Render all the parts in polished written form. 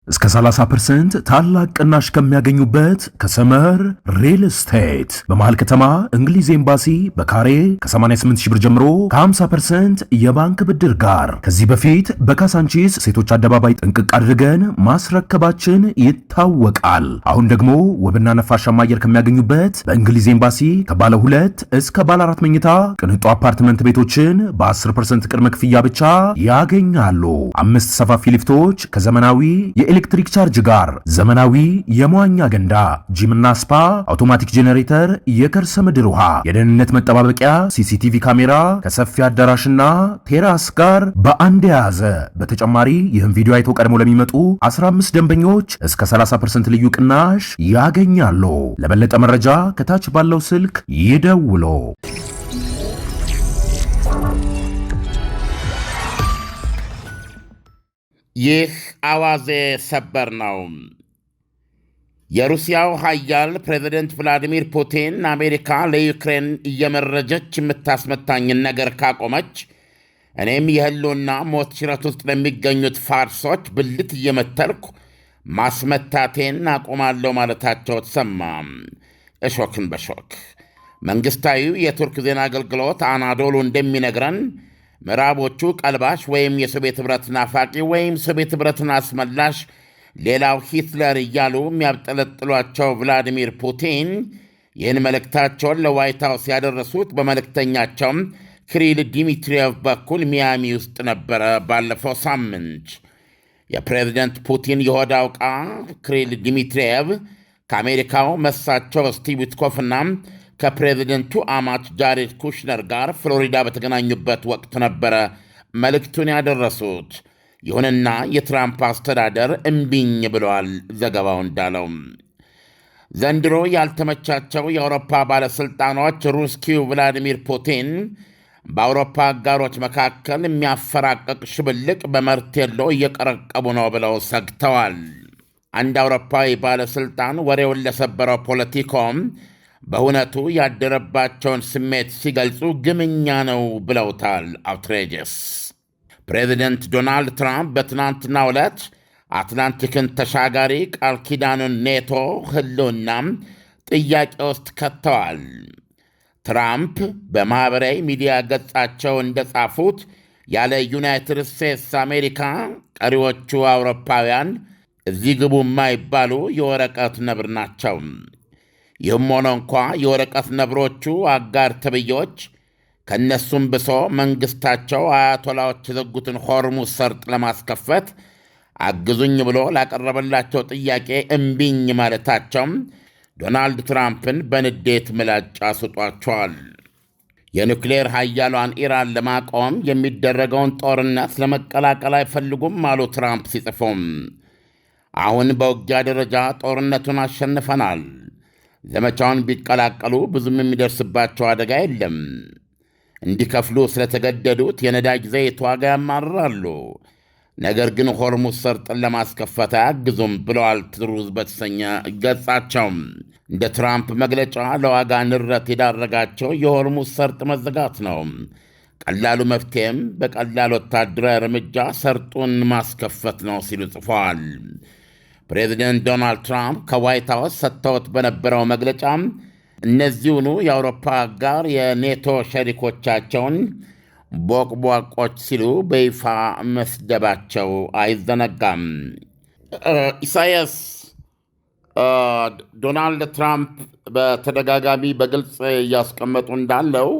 እስከ 30% ታላቅ ቅናሽ ከሚያገኙበት ከሰመር ሪል ስቴት በመሃል ከተማ እንግሊዝ ኤምባሲ በካሬ ከ88 ሺህ ብር ጀምሮ ከ50% የባንክ ብድር ጋር ከዚህ በፊት በካሳንቺስ ሴቶች አደባባይ ጥንቅቅ አድርገን ማስረከባችን ይታወቃል። አሁን ደግሞ ውብና ነፋሻማ አየር ከሚያገኙበት በእንግሊዝ ኤምባሲ ከባለ 2 እስከ ባለ 4 መኝታ ቅንጡ አፓርትመንት ቤቶችን በ10% ቅድመ ክፍያ ብቻ ያገኛሉ። 5 ሰፋፊ ሊፍቶች ከዘመናዊ ኤሌክትሪክ ቻርጅ ጋር ዘመናዊ የመዋኛ ገንዳ፣ ጂምና ስፓ፣ አውቶማቲክ ጄኔሬተር፣ የከርሰ ምድር ውሃ፣ የደህንነት መጠባበቂያ፣ ሲሲቲቪ ካሜራ ከሰፊ አዳራሽና ቴራስ ጋር በአንድ የያዘ። በተጨማሪ ይህን ቪዲዮ አይተው ቀድሞ ለሚመጡ 15 ደንበኞች እስከ 30% ልዩ ቅናሽ ያገኛሉ። ለበለጠ መረጃ ከታች ባለው ስልክ ይደውሉ። ይህ አዋዜ ሰበር ነው። የሩሲያው ኃያል ፕሬዝደንት ቭላዲሚር ፑቲን አሜሪካ ለዩክሬን እየመረጀች የምታስመታኝን ነገር ካቆመች እኔም የህልውና ሞት ሽረት ውስጥ ለሚገኙት ፋርሶች ብልት እየመተልኩ ማስመታቴን አቆማለሁ ማለታቸው ተሰማ። እሾክን በሾክ መንግሥታዊው የቱርክ ዜና አገልግሎት አናዶሉ እንደሚነግረን ምዕራቦቹ ቀልባሽ ወይም የሶቪየት ኅብረት ናፋቂ ወይም ሶቪየት ኅብረትን አስመላሽ ሌላው ሂትለር እያሉ የሚያብጠለጥሏቸው ቭላዲሚር ፑቲን ይህን መልእክታቸውን ለዋይት ሃውስ ያደረሱት በመልእክተኛቸው ክሪል ዲሚትሪየቭ በኩል ሚያሚ ውስጥ ነበረ። ባለፈው ሳምንት የፕሬዝደንት ፑቲን የሆድ አውቃ ክሪል ዲሚትሪየቭ ከአሜሪካው መሳቸው ስቲቭ ዊትኮፍና ከፕሬዝደንቱ አማች ጃሬድ ኩሽነር ጋር ፍሎሪዳ በተገናኙበት ወቅት ነበረ መልእክቱን ያደረሱት። ይሁንና የትራምፕ አስተዳደር እምቢኝ ብለዋል። ዘገባው እንዳለው ዘንድሮ ያልተመቻቸው የአውሮፓ ባለሥልጣኖች ሩስኪው ቭላዲሚር ፑቲን በአውሮፓ አጋሮች መካከል የሚያፈራቅቅ ሽብልቅ በመርቴሎ እየቀረቀቡ ነው ብለው ሰግተዋል። አንድ አውሮፓዊ ባለሥልጣን ወሬውን ለሰበረው ፖለቲኮም በእውነቱ ያደረባቸውን ስሜት ሲገልጹ ግምኛ ነው ብለውታል። አውትሬጀስ ፕሬዚደንት ዶናልድ ትራምፕ በትናንትናው ዕለት አትላንቲክን ተሻጋሪ ቃል ኪዳኑን ኔቶ ህልውናም ጥያቄ ውስጥ ከተዋል። ትራምፕ በማኅበራዊ ሚዲያ ገጻቸው እንደጻፉት ያለ ዩናይትድ ስቴትስ አሜሪካ ቀሪዎቹ አውሮፓውያን እዚህ ግቡ የማይባሉ የወረቀት ነብር ናቸው። ይህም ሆኖ እንኳ የወረቀት ነብሮቹ አጋር ተብዮች ከእነሱም ብሶ መንግሥታቸው አያቶላዎች የዘጉትን ሆርሙዝ ሰርጥ ለማስከፈት አግዙኝ ብሎ ላቀረበላቸው ጥያቄ እምቢኝ ማለታቸው ዶናልድ ትራምፕን በንዴት ምላጭ አስጧቸዋል። የኒውክሌር ኃያሏን ኢራን ለማቆም የሚደረገውን ጦርነት ለመቀላቀል አይፈልጉም አሉ ትራምፕ ሲጽፉም። አሁን በውጊያ ደረጃ ጦርነቱን አሸንፈናል። ዘመቻውን ቢቀላቀሉ ብዙም የሚደርስባቸው አደጋ የለም። እንዲከፍሉ ስለተገደዱት የነዳጅ ዘይት ዋጋ ያማርራሉ። ነገር ግን ሆርሙዝ ሰርጥን ለማስከፈት አያግዙም ብለዋል ትሩዝ በተሰኘ ገጻቸው። እንደ ትራምፕ መግለጫ ለዋጋ ንረት የዳረጋቸው የሆርሙዝ ሰርጥ መዘጋት ነው። ቀላሉ መፍትሔም በቀላል ወታደራዊ እርምጃ ሰርጡን ማስከፈት ነው ሲሉ ጽፈዋል። ፕሬዚደንት ዶናልድ ትራምፕ ከዋይት ሃውስ ሰጥተውት በነበረው መግለጫ እነዚሁኑ የአውሮፓ ጋር የኔቶ ሸሪኮቻቸውን ቦቅቧቆች ሲሉ በይፋ መስደባቸው አይዘነጋም። ኢሳያስ፣ ዶናልድ ትራምፕ በተደጋጋሚ በግልጽ እያስቀመጡ እንዳለው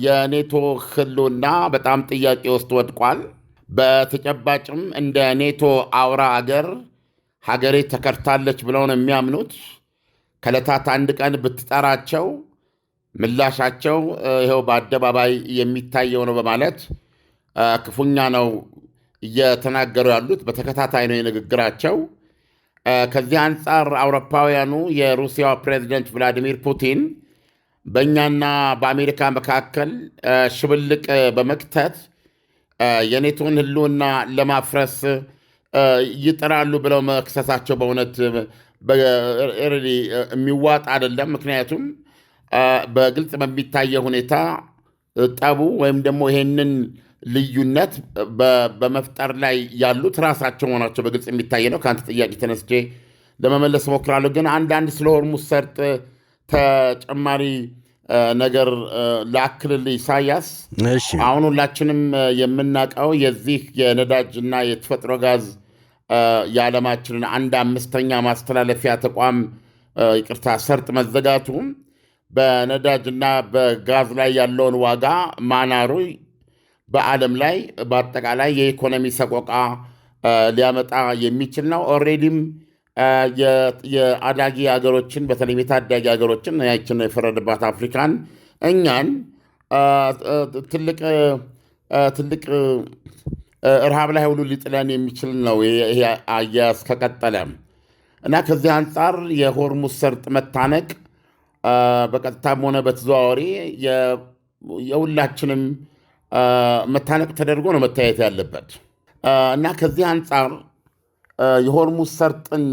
የኔቶ ህልውና በጣም ጥያቄ ውስጥ ወድቋል። በተጨባጭም እንደ ኔቶ አውራ ሀገሬ ተከርታለች ብለው ነው የሚያምኑት። ከዕለታት አንድ ቀን ብትጠራቸው ምላሻቸው ይኸው በአደባባይ የሚታየው ነው በማለት ክፉኛ ነው እየተናገሩ ያሉት። በተከታታይ ነው የንግግራቸው። ከዚህ አንጻር አውሮፓውያኑ የሩሲያው ፕሬዚደንት ቭላዲሚር ፑቲን በእኛና በአሜሪካ መካከል ሽብልቅ በመክተት የኔቶን ህልውና ለማፍረስ ይጥራሉ ብለው መክሰሳቸው በእውነት የሚዋጥ አይደለም። ምክንያቱም በግልጽ በሚታየ ሁኔታ ጠቡ ወይም ደግሞ ይሄንን ልዩነት በመፍጠር ላይ ያሉት ራሳቸው መሆናቸው በግልጽ የሚታይ ነው። ከአንተ ጥያቄ ተነስቼ ለመመለስ እሞክራለሁ። ግን አንዳንድ ስለ ሆርሙዝ ሰርጥ ተጨማሪ ነገር ላክልልህ ኢሳያስ። አሁን ሁላችንም የምናውቀው የዚህ የነዳጅና የተፈጥሮ ጋዝ የዓለማችንን 1/5 ማስተላለፊያ ተቋም ሰርጥ መዘጋቱ በነዳጅና በጋዝ ላይ ያለውን ዋጋ ማናሩ በዓለም ላይ በአጠቃላይ የኢኮኖሚ ሰቆቃ ሊያመጣ የሚችል ነው። ኦልሬዲም የአዳጊ ሀገሮችን በተለይም የታዳጊ ሀገሮችን ያችን የፈረደባት አፍሪካን እኛን ትልቅ ረሃብ ላይ ሁሉ ሊጥለን የሚችል ነው ይሄ አያያዝ ከቀጠለ እና ከዚህ አንጻር የሆርሙዝ ሰርጥ መታነቅ በቀጥታም ሆነ በተዘዋዋሪ የሁላችንም መታነቅ ተደርጎ ነው መታየት ያለበት እና ከዚህ አንጻር የሆርሙዝ ሰርጥን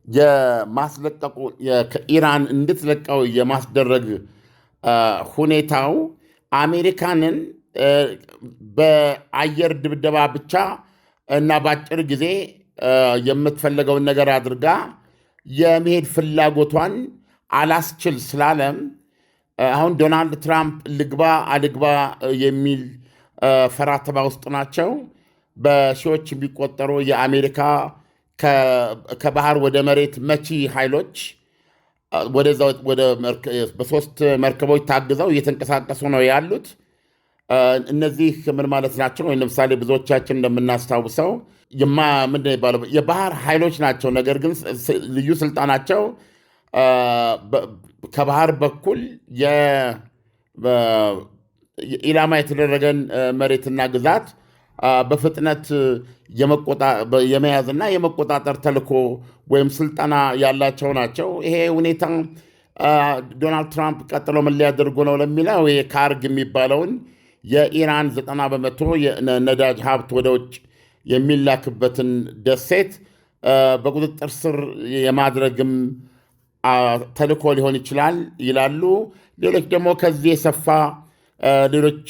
የማስለቀቁ ከኢራን እንድትለቀው የማስደረግ ሁኔታው አሜሪካንን በአየር ድብደባ ብቻ እና በአጭር ጊዜ የምትፈልገውን ነገር አድርጋ የመሄድ ፍላጎቷን አላስችል ስላለም አሁን ዶናልድ ትራምፕ ልግባ አልግባ የሚል ፈራተባ ውስጥ ናቸው። በሺዎች የሚቆጠሩ የአሜሪካ ከባህር ወደ መሬት መቺ ኃይሎች በሶስት መርከቦች ታግዘው እየተንቀሳቀሱ ነው ያሉት። እነዚህ ምን ማለት ናቸው? ለምሳሌ ብዙዎቻችን እንደምናስታውሰው ምንድን ይባለው የባህር ኃይሎች ናቸው። ነገር ግን ልዩ ስልጣናቸው ከባህር በኩል ኢላማ የተደረገን መሬትና ግዛት በፍጥነት የመያዝና የመቆጣጠር ተልዕኮ ወይም ስልጠና ያላቸው ናቸው። ይሄ ሁኔታ ዶናልድ ትራምፕ ቀጥሎ ምን ሊያደርጉ ነው ለሚለው ካርግ የሚባለውን የኢራን 90% ነዳጅ ሀብት ወደ ውጭ የሚላክበትን ደሴት በቁጥጥር ስር የማድረግም ተልዕኮ ሊሆን ይችላል ይላሉ። ሌሎች ደግሞ ከዚህ የሰፋ ሌሎች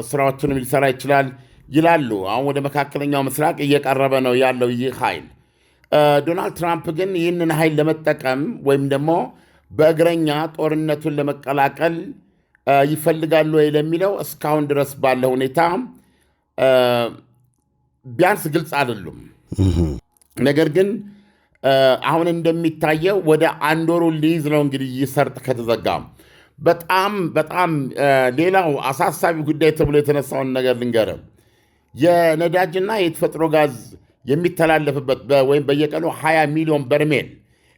ስራዎችንም ሊሰራ ይችላል ይላሉ። አሁን ወደ መካከለኛው ምስራቅ እየቀረበ ነው ያለው ይህ ኃይል። ዶናልድ ትራምፕ ግን ይህንን ኃይል ለመጠቀም ወይም ደግሞ በእግረኛ ጦርነቱን ለመቀላቀል ይፈልጋሉ ወይ ለሚለው እስካሁን ድረስ ባለ ሁኔታ ቢያንስ ግልጽ አይደሉም። ነገር ግን አሁን እንደሚታየው ወደ አንድ ወሩ ሊይዝ ነው እንግዲህ ይህ ሰርጥ ከተዘጋ። በጣም ሌላው አሳሳቢ ጉዳይ ተብሎ የተነሳውን ነገር ልንገርህ። የነዳጅና የተፈጥሮ ጋዝ የሚተላለፍበት ወይም በየቀኑ 20 ሚሊዮን በርሜል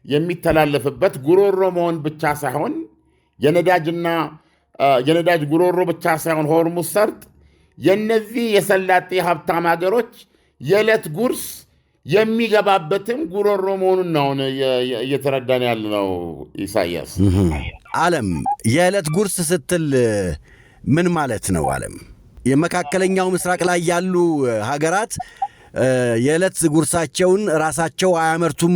የሚተላለፍበት ጉሮሮ መሆን ብቻ ሳይሆን የነዳጅ ጉሮሮ ብቻ ሳይሆን ሆርሙዝ ሰርጥ የነዚህ የሰላጤ ሀብታም ሀገሮች የዕለት ጉርስ የሚገባበትም ጉሮሮ መሆኑን ነው እየተረዳን ያለ ነው። ኢሳያስ ዓለም የዕለት ጉርስ ስትል ምን ማለት ነው? ዓለም የመካከለኛው ምስራቅ ላይ ያሉ ሀገራት የዕለት ጉርሳቸውን ራሳቸው አያመርቱም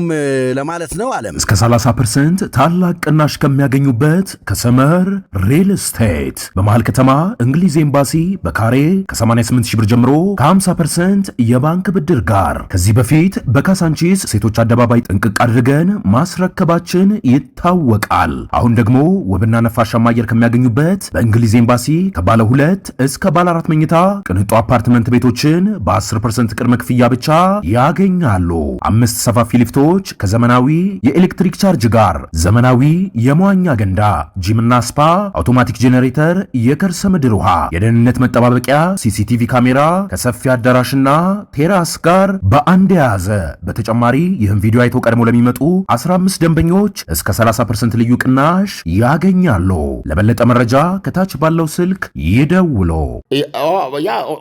ለማለት ነው። ዓለም እስከ 30% ታላቅ ቅናሽ ከሚያገኙበት ከሰመር ሪል ስቴት በመሃል ከተማ እንግሊዝ ኤምባሲ በካሬ ከ88 ሺህ ብር ጀምሮ ከ50% የባንክ ብድር ጋር ከዚህ በፊት በካሳንቺስ ሴቶች አደባባይ ጥንቅቅ አድርገን ማስረከባችን ይታወቃል። አሁን ደግሞ ውብና ነፋሻማ አየር ከሚያገኙበት በእንግሊዝ ኤምባሲ ከባለ 2 እስከ ባለ 4 መኝታ ቅንጡ አፓርትመንት ቤቶችን በ10% ቅድመ ክፍያ ብቻ ያገኛሉ። 5 ሰፋፊ ሊፍቶች ከዘመናዊ የኤሌክትሪክ ቻርጅ ጋር፣ ዘመናዊ የመዋኛ ገንዳ፣ ጂምና ስፓ፣ አውቶማቲክ ጄኔሬተር፣ የከርሰ ምድር ውሃ፣ የደህንነት መጠባበቂያ፣ ሲሲቲቪ ካሜራ ከሰፊ አዳራሽና ቴራስ ጋር በአንድ የያዘ። በተጨማሪ ይህን ቪዲዮ አይተው ቀድሞ ለሚመጡ 15 ደንበኞች እስከ 30% ልዩ ቅናሽ ያገኛሉ። ለበለጠ መረጃ ከታች ባለው ስልክ ይደውሉ።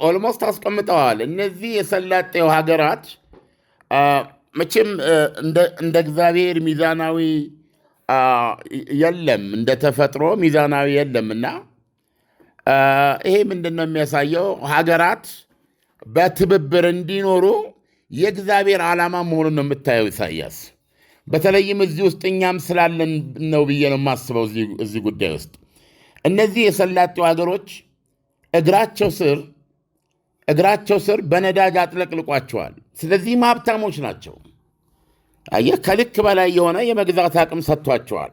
ኦልሞስት አስቀምጠዋል። እነዚህ የሰላጤው ሀገራት መቼም እንደ እግዚአብሔር ሚዛናዊ የለም፣ እንደ ተፈጥሮ ሚዛናዊ የለም እና ይሄ ምንድን ነው የሚያሳየው? ሀገራት በትብብር እንዲኖሩ የእግዚአብሔር ዓላማ መሆኑን ነው የምታየው ኢሳያስ። በተለይም እዚህ ውስጥ እኛም ስላለን ነው ብዬ ነው የማስበው። እዚህ ጉዳይ ውስጥ እነዚህ የሰላጤው ሀገሮች እግራቸው ስር እግራቸው ስር በነዳጅ አጥለቅልቋቸዋል። ስለዚህም ሀብታሞች ናቸው። አየህ፣ ከልክ በላይ የሆነ የመግዛት አቅም ሰጥቷቸዋል።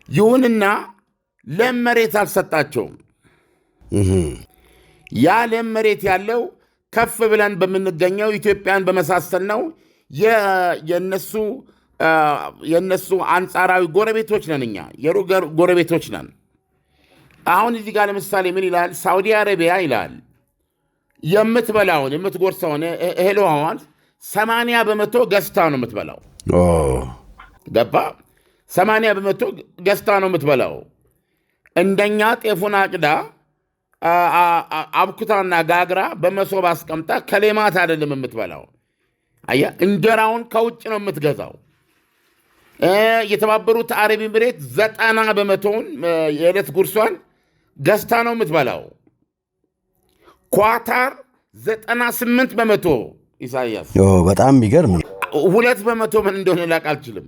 ይሁንና ለም መሬት አልሰጣቸውም። ያ ለም መሬት ያለው ከፍ ብለን በምንገኘው ኢትዮጵያን በመሳሰል ነው። የእነሱ አንጻራዊ ጎረቤቶች ነን። እኛ የሩቅ ጎረቤቶች ነን። አሁን እዚህ ጋር ለምሳሌ ምን ይላል? ሳውዲ አረቢያ ይላል የምትጎርሰውን እህል ውሃዋን 80 በመቶ ገዝታ ነው የምትበላው። ገባ? 80 በመቶ ገዝታ ነው የምትበላው። እንደኛ ጤፉን አጭዳ አብኩታና ጋግራ በመሶብ አስቀምጣ ከሌማት አይደለም የምትበላው። አየህ፣ እንጀራውን ከውጭ ነው የምትገዛው። የተባበሩት አረብ ኤሚሬት 90 በመቶውን የዕለት ጉርሷን ገዝታ ነው የምትበላው። ኳታር 98 በመቶ። ኢሳያስ በጣም የሚገርም ነው። 2 በመቶ ምን እንደሆነ ላቅ አልችልም።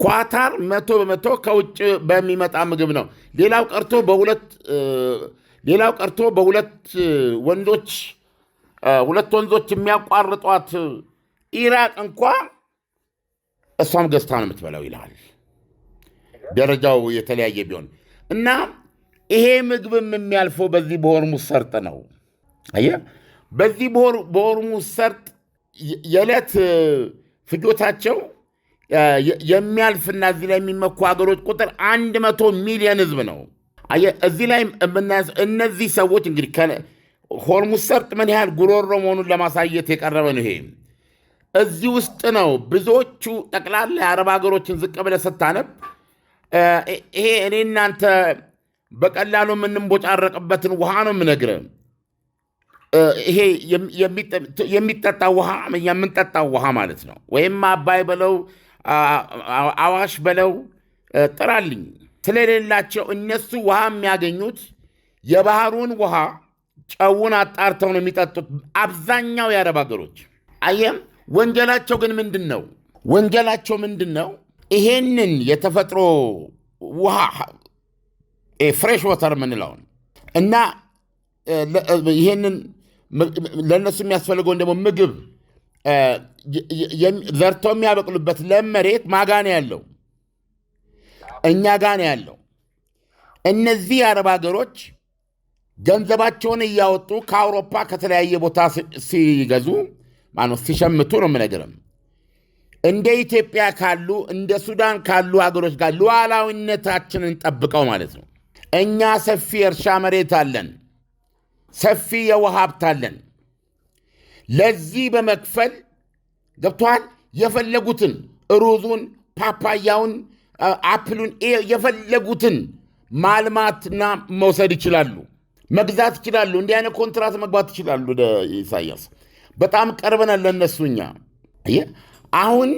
ኳታር 100 በመቶ ከውጭ በሚመጣ ምግብ ነው። ሌላው ቀርቶ በሁለት ወንዞች የሚያቋርጧት ኢራቅ እንኳ እሷም ገዝታ ነው የምትበላው ይልሃል። ደረጃው የተለያየ ቢሆን እና ይሄ ምግብም የሚያልፈው በዚህ በሆርሙዝ ሰርጥ ነው። አየህ፣ በዚህ በሆርሙዝ ሰርጥ የዕለት ፍጆታቸው የሚያልፍና እዚህ ላይ የሚመኩ ሀገሮች ቁጥር 100 ሚሊዮን ህዝብ ነው። አየህ፣ እዚህ ላይ እነዚህ ሰዎች እንግዲህ ሆርሙዝ ሰርጥ ምን ያህል ጉሮሮ መሆኑን ለማሳየት የቀረበ ነው። ይሄ እዚህ ውስጥ ነው ብዙዎቹ ጠቅላላ የአረብ ሀገሮችን ዝቅ ብለህ ስታነብ ይሄ እኔ እናንተ በቀላሉ የምንቦጫረቅበትን ውሃ ነው የምነግርህ። ይሄ የሚጠጣው ውሃ የምንጠጣው ውሃ ማለት ነው። ወይም አባይ በለው አዋሽ በለው ጥራልኝ ስለሌላቸው እነሱ ውሃ የሚያገኙት የባህሩን ውሃ ጨውን አጣርተው ነው የሚጠጡት አብዛኛው የአረብ ሀገሮች። አየም፣ ወንጀላቸው ግን ምንድን ነው? ወንጀላቸው ምንድን ነው? ይሄንን የተፈጥሮ ውሃ ፍሬሽ ወተር የምንለውን እና ይሄንን ለእነሱ የሚያስፈልገውን ደግሞ ምግብ ዘርተው የሚያበቅሉበት ለም መሬት ማጋን ያለው እኛ ጋን ያለው። እነዚህ የአረብ ሀገሮች ገንዘባቸውን እያወጡ ከአውሮፓ ከተለያየ ቦታ ሲገዙ ሲሸምቱ ነው የምነግርም። እንደ ኢትዮጵያ ካሉ እንደ ሱዳን ካሉ ሀገሮች ጋር ሉዓላዊነታችንን ጠብቀው ማለት ነው። እኛ ሰፊ እርሻ መሬት አለን፣ ሰፊ የውሃ ሀብት አለን። ለዚህ በመክፈል ገብቶሃል፣ የፈለጉትን ሩዙን፣ ፓፓያውን፣ አፕሉን የፈለጉትን ማልማትና መውሰድ ይችላሉ፣ መግዛት ይችላሉ። እንዲህ አይነት ኮንትራት መግባት ይችላሉ። ኢሳያስ በጣም ቀርበናል ለእነሱ እኛ። አሁን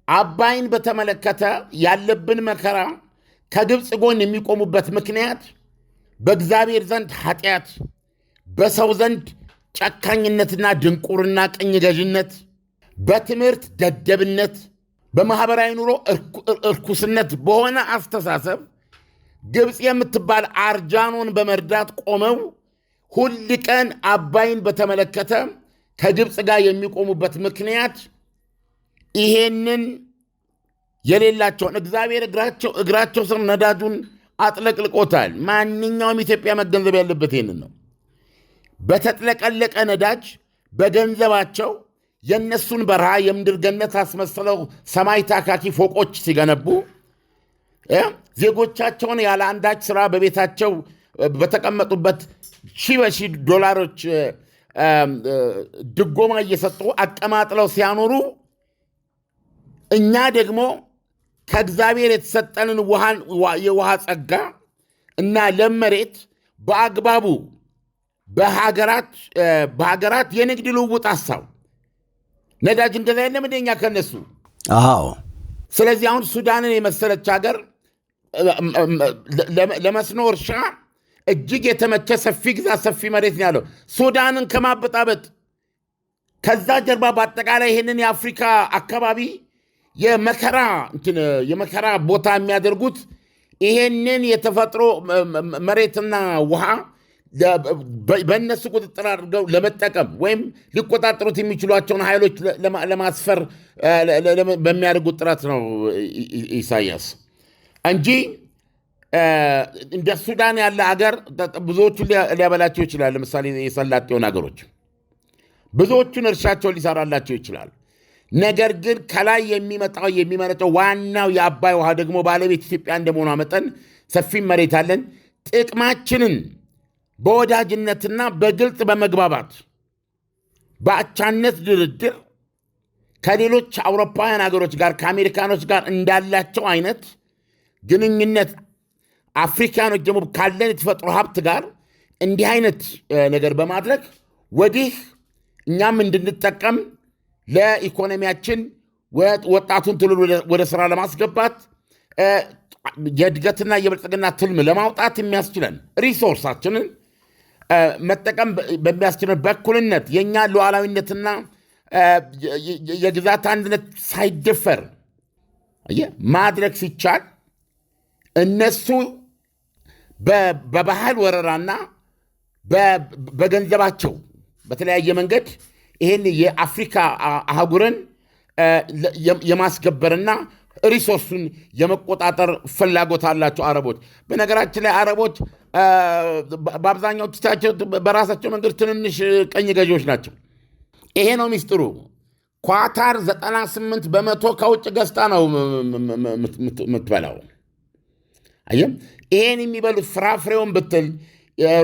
አባይን በተመለከተ ያለብን መከራ ከግብፅ ጎን የሚቆሙበት ምክንያት በእግዚአብሔር ዘንድ ኃጢአት፣ በሰው ዘንድ ጨካኝነትና ድንቁርና ቅኝ ገዥነት፣ በትምህርት ደደብነት፣ በማኅበራዊ ኑሮ እርኩስነት በሆነ አስተሳሰብ ግብፅ የምትባል አርጃኖን በመርዳት ቆመው ሁል ቀን አባይን በተመለከተ ከግብፅ ጋር የሚቆሙበት ምክንያት ይሄንን የሌላቸውን እግዚአብሔር እግራቸው ስር ነዳጁን አጥለቅልቆታል። ማንኛውም ኢትዮጵያ መገንዘብ ያለበት ይሄንን ነው። በተጥለቀለቀ ነዳጅ በገንዘባቸው የእነሱን በረሃ የምድር ገነት አስመስለው ሰማይ ታካኪ ፎቆች ሲገነቡ ዜጎቻቸውን ያለ አንዳች ሥራ በቤታቸው በተቀመጡበት ሺህ ዶላሮች ድጎማ እየሰጡ አቀማጥለው ሲያኖሩ እኛ ደግሞ ከእግዚአብሔር የተሰጠንን የውሃ ጸጋ እና ለም መሬት በአግባቡ በሀገራት የንግድ ልውውጥ ሐሳብ ነዳጅ እንደዛ የለም እንደኛ ከነሱ። አዎ። ስለዚህ አሁን ሱዳንን የመሰለች ሀገር ለመስኖ እርሻ እጅግ የተመቸ ሰፊ ግዛት ሰፊ መሬት ነው ያለው። ሱዳንን ከማበጣበጥ ከዛ ጀርባ በአጠቃላይ ይህንን የአፍሪካ አካባቢ የመከራ ቦታ የሚያደርጉት ይሄንን የተፈጥሮ መሬትና ውሃ በእነሱ ቁጥጥር አድርገው ለመጠቀም ወይም ሊቆጣጠሩት የሚችሏቸውን ኃይሎች ለማስፈር በሚያደርጉት ጥረት ነው ኢሳያስ እንጂ እንደ ሱዳን ያለ አገር ብዙዎቹን ሊያበላቸው ይችላል። ለምሳሌ የሰላጤውን አገሮች ብዙዎቹን እርሻቸውን ሊሰራላቸው ይችላል። ነገር ግን ከላይ የሚመነጨው ዋናው የአባይ ውሃ ደግሞ ባለቤት ኢትዮጵያ እንደመሆኗ መጠን ሰፊ መሬት አለን። ጥቅማችንን በወዳጅነትና በግልጽ በመግባባት በአቻነት ድርድር ከሌሎች አውሮፓውያን ሀገሮች ጋር ከአሜሪካኖች ጋር እንዳላቸው አይነት ግንኙነት አፍሪካኖች ደግሞ ካለን የተፈጥሮ ሀብት ጋር እንዲህ አይነት ነገር በማድረግ ወዲህ እኛም እንድንጠቀም ለኢኮኖሚያችን ወጣቱን ትውልድ ወደ ስራ ለማስገባት የእድገትና የብልጽግና ትልም ለማውጣት የሚያስችለን ሪሶርሳችንን መጠቀም በሚያስችለን በእኩልነት የእኛ ሉዓላዊነትና የግዛት አንድነት ሳይደፈር ማድረግ ሲቻል እነሱ በባህል ወረራና በገንዘባቸው በተለያየ መንገድ ይህን የአፍሪካ አህጉርን የማስገበርና ሪሶርሱን የመቆጣጠር ፍላጎት አላቸው አረቦች። በነገራችን ላይ አረቦች በአብዛኛው በራሳቸው መንገድ ትንንሽ ቀኝ ገዢዎች ናቸው። ይሄ ነው ሚስጥሩ። ኳታር 98 በመቶ ከውጭ ገዝታ ነው የምትበላው። አየም ይሄን የሚበሉት ፍራፍሬውን ብትል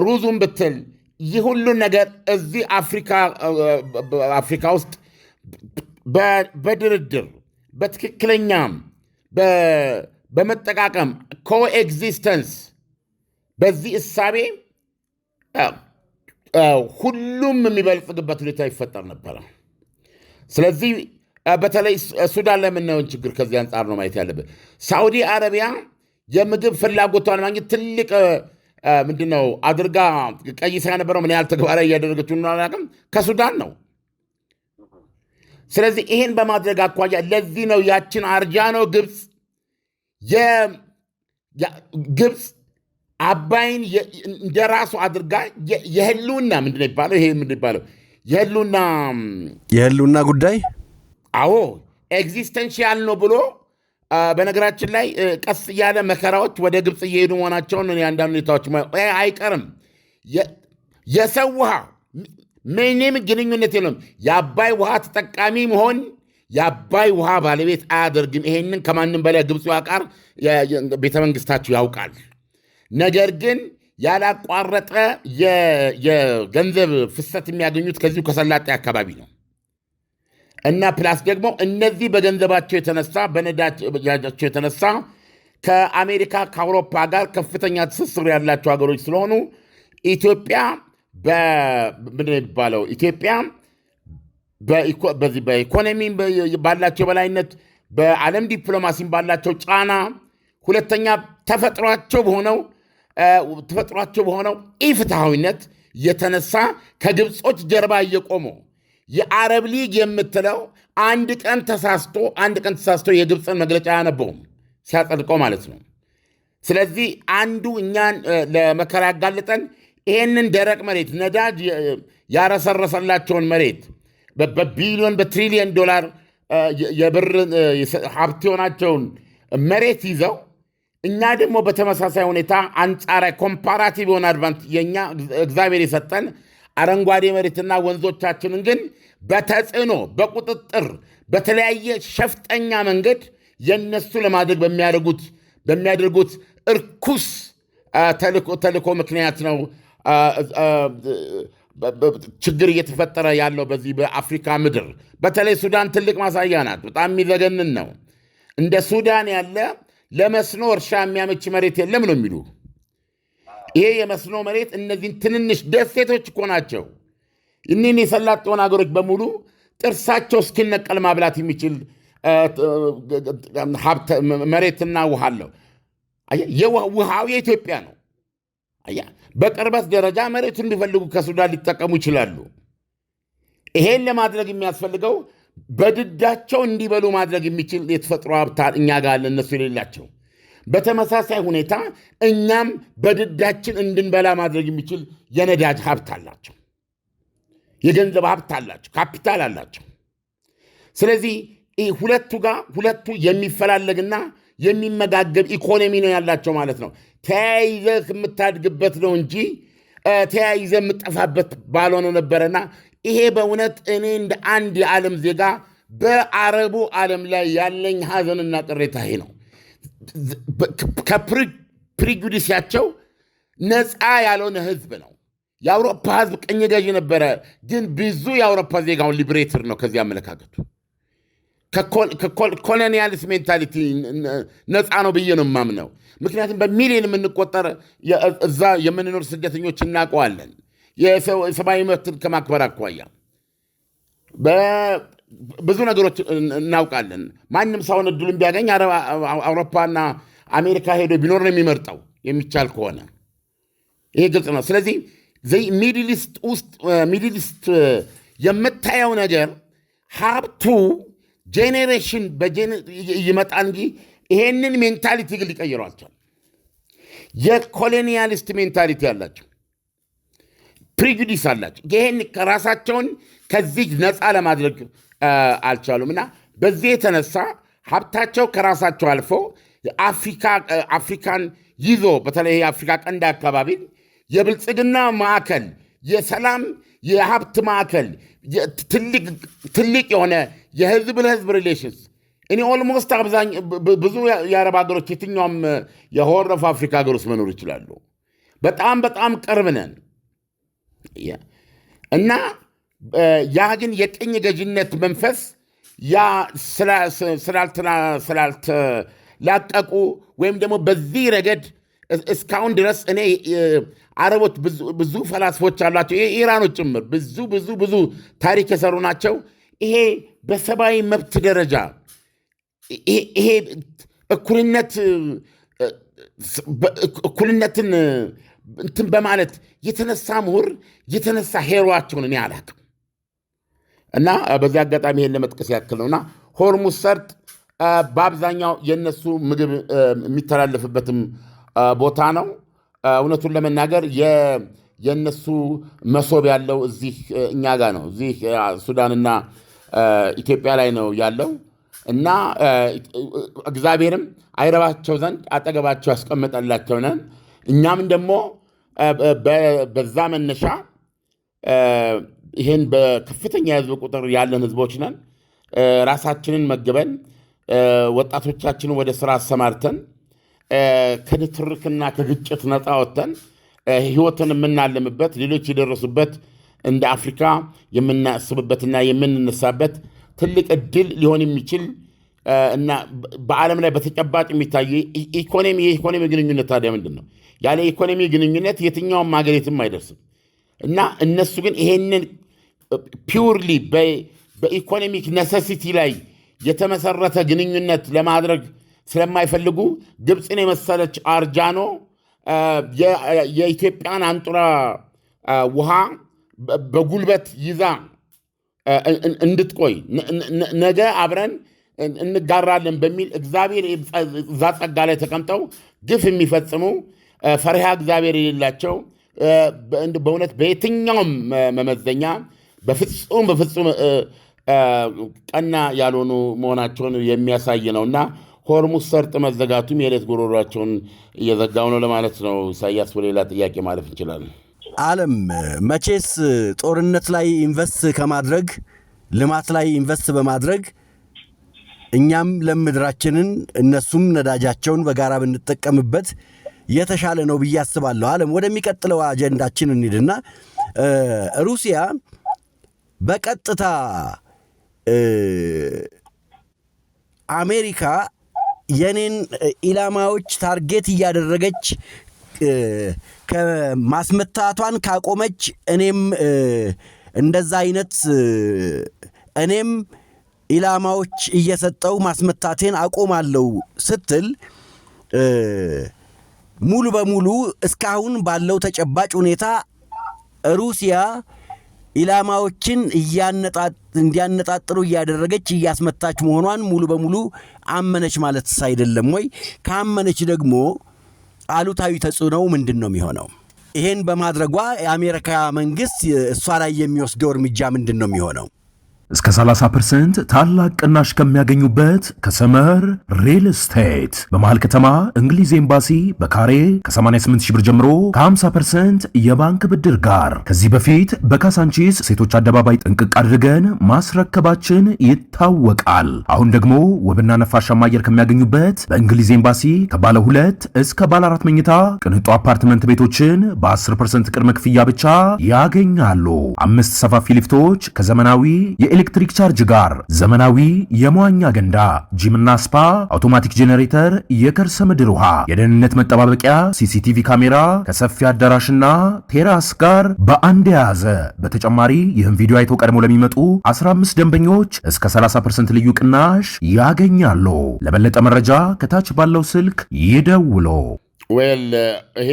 ሩዙን ብትል ይህ ሁሉን ነገር እዚህ አፍሪካ ውስጥ በድርድር በትክክለኛም በመጠቃቀም ኮኤግዚስተንስ በዚህ እሳቤ ሁሉም የሚበልጽግበት ሁኔታ ይፈጠር ነበረ። ስለዚህ በተለይ ሱዳን ላይ የምናየውን ችግር ከዚህ አንጻር ነው ማየት ያለብን። ሳዑዲ አረቢያ የምግብ ፍላጎቷን ማግኘት ትልቅ ምንድነው አድርጋ ቀይሳ የነበረው ምን ያህል ተግባራዊ እያደረገችው አላውቅም፣ ከሱዳን ነው። ስለዚህ ይሄን በማድረግ አኳያ ለዚህ ነው ያችን አርጃኖ ግብፅ አባይን እንደራሱ አድርጋ የህልውና ምንድነው ይባለው ይሄ ምንድነው ይባለው የህልውና ጉዳይ አዎ ኤግዚስተንሺያል ነው ብሎ በነገራችን ላይ ቀስ ያለ መከራዎች ወደ ግብፅ እየሄዱ መሆናቸውን አንዳንድ ሁኔታዎች አይቀርም። የሰው ውሃ ምንም ግንኙነት የለም። የአባይ ውሃ ተጠቃሚ መሆን የአባይ ውሃ ባለቤት አያደርግም። ይሄንን ከማንም በላይ ግብፅ ያውቃል፣ ቤተመንግስታችሁ ያውቃል። ነገር ግን ያላቋረጠ የገንዘብ ፍሰት የሚያገኙት ከዚሁ ከሰላጤ አካባቢ ነው እና ፕላስ ደግሞ እነዚህ በገንዘባቸው የተነሳ በነዳጃቸው የተነሳ ከአሜሪካ ከአውሮፓ ጋር ከፍተኛ ትስስር ያላቸው ሀገሮች ስለሆኑ ኢትዮጵያ ምንድን ነው የሚባለው ኢትዮጵያ በዚህ በኢኮኖሚ ባላቸው በላይነት በዓለም ዲፕሎማሲም ባላቸው ጫና፣ ሁለተኛ ተፈጥሯቸው በሆነው ኢፍትሐዊነት የተነሳ ከግብጾች ጀርባ እየቆሙ የአረብ ሊግ የምትለው አንድ ቀን ተሳስቶ የግብፅን መግለጫ አያነበውም ሲያጸድቀው ማለት ነው። ስለዚህ አንዱ እኛን ለመከራ ያጋለጠን ይህንን ደረቅ መሬት ነዳጅ ያረሰረሰላቸውን መሬት በቢሊዮን በትሪሊየን ዶላር የብር ሀብት የሆናቸውን መሬት ይዘው እኛ ደግሞ በተመሳሳይ ሁኔታ አንጻራዊ ኮምፓራቲቭ የሆነ አድቫንት የእኛ እግዚአብሔር የሰጠን አረንጓዴ መሬትና ወንዞቻችንን ግን በተጽዕኖ በቁጥጥር በተለያየ ሸፍጠኛ መንገድ የነሱ ለማድረግ በሚያደርጉት እርኩስ ተልእኮ ምክንያት ነው ችግር እየተፈጠረ ያለው በዚህ በአፍሪካ ምድር። በተለይ ሱዳን ትልቅ ማሳያ ናት። በጣም የሚዘገንን ነው። እንደ ሱዳን ያለ ለመስኖ እርሻ የሚያመች መሬት የለም ነው የሚሉ። ይሄ የመስኖ መሬት እነዚህን ትንንሽ ደሴቶች እኮ ናቸው። እኒህን የሰላጤውን ሀገሮች በሙሉ ጥርሳቸው እስኪነቀል ማብላት የሚችል መሬትና ውሃ አለው። ውሃው የኢትዮጵያ ነው። በቅርበት ደረጃ መሬቱን ቢፈልጉ ከሱዳን ሊጠቀሙ ይችላሉ። ይሄን ለማድረግ የሚያስፈልገው በድዳቸው እንዲበሉ ማድረግ የሚችል የተፈጥሮ ሀብት እኛ ጋር አለ፣ እነሱ የሌላቸው። በተመሳሳይ ሁኔታ እኛም በድዳችን እንድንበላ ማድረግ የሚችል የነዳጅ ሀብት አላቸው፣ የገንዘብ ሀብት አላቸው፣ ካፒታል አላቸው። ስለዚህ ሁለቱ የሚፈላለግና የሚመጋገብ ኢኮኖሚ ነው ያላቸው ማለት ነው። ተያይዘህ የምታድግበት ነው እንጂ ተያይዘህ የምጠፋበት ባልሆነ ነበረና ይሄ በእውነት እኔ እንደ አንድ የዓለም ዜጋ በአረቡ ዓለም ላይ ያለኝ ሐዘንና ቅሬታ ይሄ ነው። ከፕሪጁዲሲያቸው ነፃ ያልሆነ ህዝብ ነው። የአውሮፓ ህዝብ ቅኝ ገዢ ነበረ፣ ግን ብዙ የአውሮፓ ዜጋውን ሊብሬተር ነው ከዚህ አመለካከቱ። ከኮሎኒያሊስት ሜንታሊቲ ነፃ ነው ብዬ ነው የማምነው። ምክንያቱም በሚሊዮን የምንቆጠር እዛ የምንኖር ስደተኞች እናውቀዋለን። የሰብአዊ መብትን ከማክበር አኳያ ብዙ ነገሮች እናውቃለን። ማንም ሰውን እድሉን ቢያገኝ አውሮፓና አሜሪካ ሄዶ ቢኖር ነው የሚመርጠው የሚቻል ከሆነ። ይሄ ግልጽ ነው። ስለዚህ ሚድል ኢስት የምታየው ነገር ሀብቱ ጄኔሬሽን ይመጣል እንጂ ይሄንን ሜንታሊቲ ግን ሊቀይረው አልቻለም። የኮሎኒያሊስት ሜንታሊቲ ያላቸው ፕሪጁዲስ አላቸው። ይሄን ከራሳቸውን ከዚህ ነፃ ለማድረግ አልቻሉም እና በዚህ የተነሳ ሀብታቸው ከራሳቸው አልፎ አፍሪካን ይዞ በተለይ የአፍሪካ ቀንድ አካባቢን የብልጽግና ማዕከል፣ የሰላም የሀብት ማዕከል፣ ትልቅ የሆነ የህዝብ ለህዝብ ሪሌሽንስ እኔ ኦልሞስት ብዙ የአረብ ሀገሮች የትኛውም የሆርን ኦፍ አፍሪካ ሀገር ውስጥ መኖር ይችላሉ። በጣም በጣም ቅርብ ነን እና ያ ግን የቅኝ ገዥነት መንፈስ ያ ስላልተላቀቁ ወይም ደግሞ በዚህ ረገድ እስካሁን ድረስ እኔ አረቦች ብዙ ፈላስፎች አሏቸው፣ ኢራኖች ጭምር ብዙ ታሪክ የሰሩ ናቸው። ይሄ በሰብአዊ መብት ደረጃ ይሄ እኩልነትን እንትን በማለት የተነሳ ምሁር የተነሳ ሄሮዋቸውን እኔ አላቅም እና በዚህ አጋጣሚ ይሄን ለመጥቀስ ያክል ነውና ሆርሙዝ ሰርጥ በአብዛኛው የነሱ ምግብ የሚተላለፍበትም ቦታ ነው። እውነቱን ለመናገር የነሱ መሶብ ያለው እዚህ እኛ ጋር ነው። እዚህ ሱዳንና ኢትዮጵያ ላይ ነው ያለው እና እግዚአብሔርም አይረባቸው ዘንድ አጠገባቸው ያስቀመጠላቸው ነን። እኛም ደግሞ በዛ መነሻ ይህን በከፍተኛ የህዝብ ቁጥር ያለን ህዝቦች ነን። ራሳችንን መግበን ወጣቶቻችንን ወደ ስራ አሰማርተን ከንትርክና ከግጭት ነፃ ወጥተን ህይወትን የምናለምበት ሌሎች የደረሱበት እንደ አፍሪካ የምናስብበትና የምንነሳበት ትልቅ እድል ሊሆን የሚችል እና በዓለም ላይ በተጨባጭ የሚታዩ የኢኮኖሚ ግንኙነት ታዲያ ምንድን ነው? ያለ ኢኮኖሚ ግንኙነት የትኛውም ሀገር የትም አይደርስም እና እነሱ ግን ይሄንን ፒውርሊ በኢኮኖሚክ ነሰሲቲ ላይ የተመሰረተ ግንኙነት ለማድረግ ስለማይፈልጉ ግብፅን የመሰለች አርጃኖ የኢትዮጵያን አንጡራ ውሃ በጉልበት ይዛ እንድትቆይ ነገ አብረን እንጋራለን በሚል እግዚአብሔር እዛ ጸጋ ላይ ተቀምጠው ግፍ የሚፈጽሙ ፈሪሃ እግዚአብሔር የሌላቸው በእውነት በየትኛውም መመዘኛ በፍጹም ቀና ያልሆኑ መሆናቸውን የሚያሳይ ነውና ሆርሙዝ ሰርጥ መዘጋቱም የዕለት ጉሮሯቸውን እየዘጋው ነው ለማለት ነው። ኢሳያስ፣ በሌላ ጥያቄ ማለፍ እንችላለን። ዓለም መቼስ ጦርነት ላይ ኢንቨስት ከማድረግ ልማት ላይ ኢንቨስት በማድረግ እኛም ለምድራችንን እነሱም ነዳጃቸውን በጋራ ብንጠቀምበት የተሻለ ነው ብዬ አስባለሁ። ዓለም ወደሚቀጥለው አጀንዳችን እንሂድና ሩሲያ በቀጥታ አሜሪካ የኔን ኢላማዎች ታርጌት እያደረገች ከማስመታቷን ካቆመች እኔም እንደዛ አይነት እኔም ኢላማዎች እየሰጠው ማስመታቴን አቆማለሁ ስትል ሙሉ በሙሉ እስካሁን ባለው ተጨባጭ ሁኔታ ሩሲያ ኢላማዎችን እንዲያነጣጥሩ እያደረገች እያስመታች መሆኗን ሙሉ በሙሉ አመነች ማለት አይደለም ወይ? ካመነች ደግሞ አሉታዊ ተጽዕኖው ምንድን ነው የሚሆነው? ይሄን በማድረጓ የአሜሪካ መንግስት እሷ ላይ የሚወስደው እርምጃ ምንድን ነው የሚሆነው? እስከ 30% ታላቅ ቅናሽ ከሚያገኙበት ከሰመር ሪል ስቴት በመሃል ከተማ እንግሊዝ ኤምባሲ በካሬ ከ88 ሺህ ብር ጀምሮ ከ50% የባንክ ብድር ጋር ከዚህ በፊት በካሳንቺስ ሴቶች አደባባይ ጥንቅቅ አድርገን ማስረከባችን ይታወቃል። አሁን ደግሞ ውብና ነፋሻማ አየር ከሚያገኙበት በእንግሊዝ ኤምባሲ ከባለ 2 እስከ ባለ 4 መኝታ ቅንጡ አፓርትመንት ቤቶችን በ10% ቅድመ ክፍያ ብቻ ያገኛሉ። 5 ሰፋፊ ሊፍቶች ከዘመናዊ ኤሌክትሪክ ቻርጅ ጋር ዘመናዊ የመዋኛ ገንዳ፣ ጂምና ስፓ፣ አውቶማቲክ ጄኔሬተር፣ የከርሰ ምድር ውሃ፣ የደህንነት መጠባበቂያ፣ ሲሲቲቪ ካሜራ ከሰፊ አዳራሽና ቴራስ ጋር በአንድ የያዘ። በተጨማሪ ይህን ቪዲዮ አይቶ ቀድሞ ለሚመጡ 15 ደንበኞች እስከ 30% ልዩ ቅናሽ ያገኛሉ። ለበለጠ መረጃ ከታች ባለው ስልክ ይደውሉ። ይሄ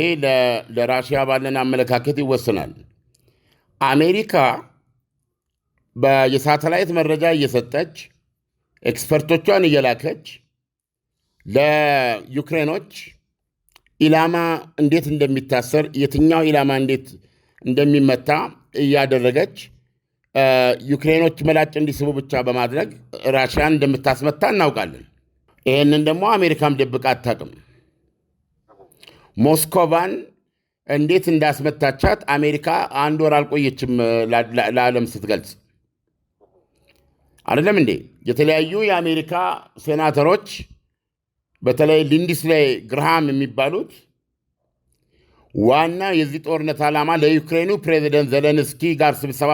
ለራሽያ ባለን አመለካከት ይወስናል። አሜሪካ የሳተላይት መረጃ እየሰጠች ኤክስፐርቶቿን እየላከች ለዩክሬኖች ኢላማ እንዴት እንደሚታሰር የትኛው ኢላማ እንዴት እንደሚመታ እያደረገች ዩክሬኖች መላጭ እንዲስቡ ብቻ በማድረግ ራሽያን እንደምታስመታ እናውቃለን። ይህንን ደግሞ አሜሪካም ደብቃ አታውቅም። ሞስኮቫን እንዴት እንዳስመታቻት አሜሪካ 1 ወር አልቆየችም ለዓለም ስትገልጽ አይደለም እንዴ? የተለያዩ የአሜሪካ ሴናተሮች በተለይ ሊንድሴይ ግርሃም የሚባሉት ዋና የዚህ ጦርነት ዓላማ ለዩክሬኑ ፕሬዚደንት ዘለንስኪ ጋር ስብሰባ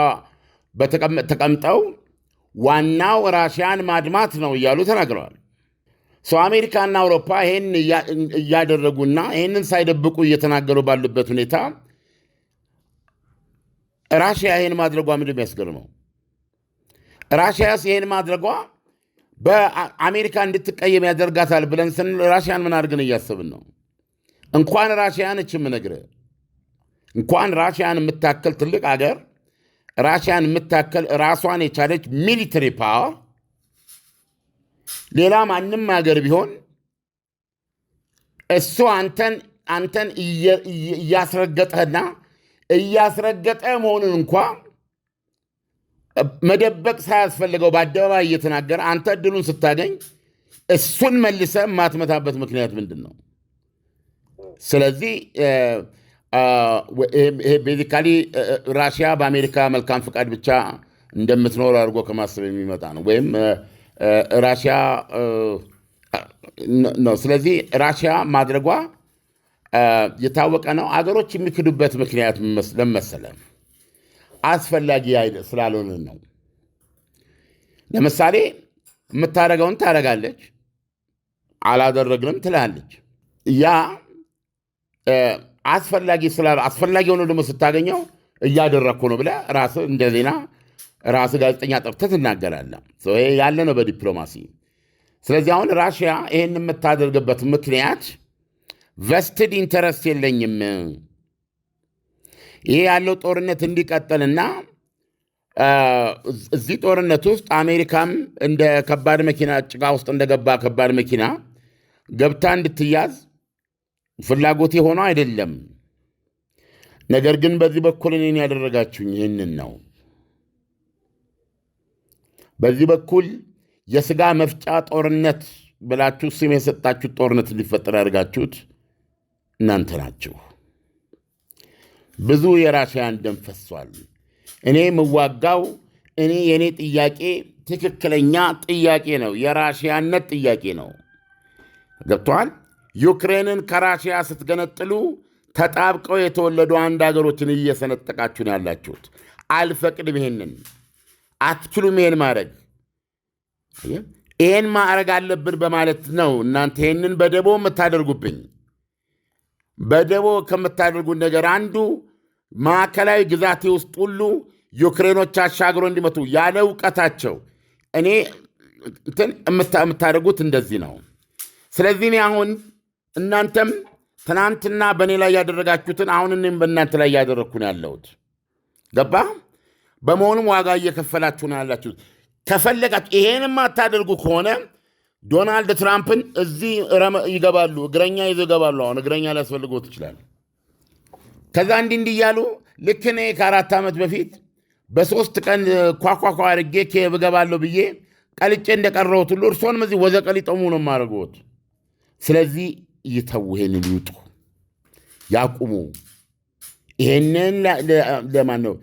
ተቀምጠው ዋናው ራሽያን ማድማት ነው እያሉ ተናግረዋል። አሜሪካና አውሮፓ ይህን እያደረጉና ይህንን ሳይደብቁ እየተናገሩ ባሉበት ሁኔታ ራሽያ ይህን ማድረጓ ምንድን የሚያስገርመው? ራሽያስ ይህን ማድረጓ በአሜሪካ እንድትቀየም ያደርጋታል ብለን ስንል ራሽያን ምን አድርገን እያሰብን ነው? እንኳን ራሽያን የምነግርህ እንኳን ራሽያን የምታከል ትልቅ አገር ራሽያን የምታከል ራሷን የቻለች ሚሊተሪ ፓወር ሌላ ማንም ሀገር ቢሆን እሱ አንተን እያስረገጠህና እያስረገጠ መሆኑን እንኳ መደበቅ ሳያስፈልገው በአደባባይ እየተናገረ አንተ እድሉን ስታገኝ እሱን መልሰ የማትመታበት ምክንያት ምንድን ነው? ስለዚህ ቤዚካሊ ራሽያ በአሜሪካ መልካም ፍቃድ ብቻ እንደምትኖር አድርጎ ከማሰብ የሚመጣ ነው። ወይም ራሽያ ነው። ስለዚህ ራሽያ ማድረጓ የታወቀ ነው። አገሮች የሚክዱበት ምክንያት ለመሰለ አስፈላጊ ስላልሆነ ነው። ለምሳሌ የምታደርገውን ታደርጋለች፣ አላደረግንም ትላለች። ያ አስፈላጊ ሆኖ ደግሞ ስታገኘው እያደረግኩ ነው ብለህ ራስህ እንደ ዜና ራስህ ጋዜጠኛ ጠርተህ ትናገራለህ። ይሄ ያለ ነው በዲፕሎማሲ። ስለዚህ አሁን ራሽያ ይህን የምታደርግበት ምክንያት ቨስትድ ኢንተረስት የለኝም፣ ይሄ ያለው ጦርነት እንዲቀጥልና እዚህ ጦርነት ውስጥ አሜሪካም እንደ ከባድ መኪና ጭቃ ውስጥ እንደገባ ከባድ መኪና ገብታ እንድትያዝ ፍላጎቴ ሆኖ አይደለም። ነገር ግን በዚህ በኩል እኔን ያደረጋችሁኝ ይህንን ነው። በዚህ በኩል የሥጋ መፍጫ ጦርነት ብላችሁ ስም የሰጣችሁት ጦርነት እንዲፈጠር ያደርጋችሁት እናንተ ናችሁ። ብዙ የራሽያን ደም ፈሷል። እኔ የምዋጋው የእኔ ጥያቄ ትክክለኛ ጥያቄ ነው፣ የራሽያነት ጥያቄ ነው። ገብቶሃል? ዩክሬንን ከራሽያ ስትገነጥሉ ተጣብቀው የተወለዱ አንድ ሀገሮችን እየሰነጠቃችሁ ነው ያላችሁት። አልፈቅድም፣ ይሄንን አትችሉም፣ ይሄን ማድረግ ይሄን ማድረግ አለብን በማለት ነው እናንተ ይሄንን በደቦ የምታደርጉብኝ። በደቦ ከምታደርጉት ነገር አንዱ ማዕከላዊ ግዛቴ ውስጥ ሁሉ ዩክሬኖች አሻግሮ እንዲመቱ ያለ እውቀታቸው እኔ የምታደርጉት እንደዚህ ነው። ስለዚህ እኔ አሁን እናንተም ትናንትና በእኔ ላይ ያደረጋችሁትን አሁን እኔም በእናንተ ላይ ያደረግኩ ነው ያለሁት። ገባ? በመሆኑም ዋጋ እየከፈላችሁ ነው ያላችሁት። ከፈለጋችሁ ይሄንም አታደርጉ ከሆነ ዶናልድ ትራምፕን እዚህ ይገባሉ፣ እግረኛ ይዘው ይገባሉ። አሁን እግረኛ ሊያስፈልጎት ይችላል። ከዛ እንዲህ እያሉ ልክ እኔ ከ4 ዓመት በፊት በ3 ቀን ኳኳኳ አድርጌ ኬብ እገባለሁ ብዬ ቀልጬ እንደቀረሁት ሁሉ እርሶንም እዚህ ወዘቀሊጠሙ ነው የማደርገዎት። ስለዚህ ይተው፣ ይሄንን ይውጡ፣ ያቁሙ። ይሄንን ለማን ነው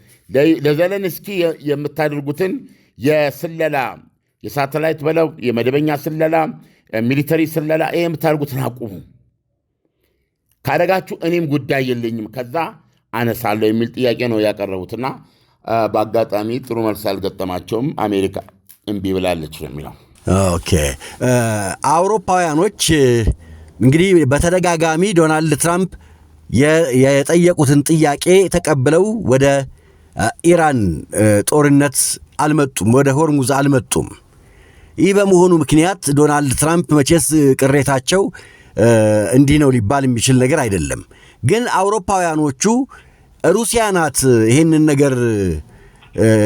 ለዘለንስኪ የምታደርጉትን የስለላ የሳተላይት በለው የመደበኛ ስለላ ሚሊተሪ ስለላ ይሄ የምታደርጉትን አቁሙ። ካደረጋችሁ እኔም ጉዳይ የለኝም ከዛ አነሳለሁ የሚል ጥያቄ ነው ያቀረቡትና በአጋጣሚ ጥሩ መልስ አልገጠማቸውም። አሜሪካ እምቢ ብላለች ነው የሚለው። ኦኬ አውሮፓውያኖች እንግዲህ በተደጋጋሚ ዶናልድ ትራምፕ የጠየቁትን ጥያቄ ተቀብለው ወደ ኢራን ጦርነት አልመጡም፣ ወደ ሆርሙዝ አልመጡም። ይህ በመሆኑ ምክንያት ዶናልድ ትራምፕ መቼስ ቅሬታቸው እንዲህ ነው ሊባል የሚችል ነገር አይደለም። ግን አውሮፓውያኖቹ ሩሲያ ናት ይህንን ነገር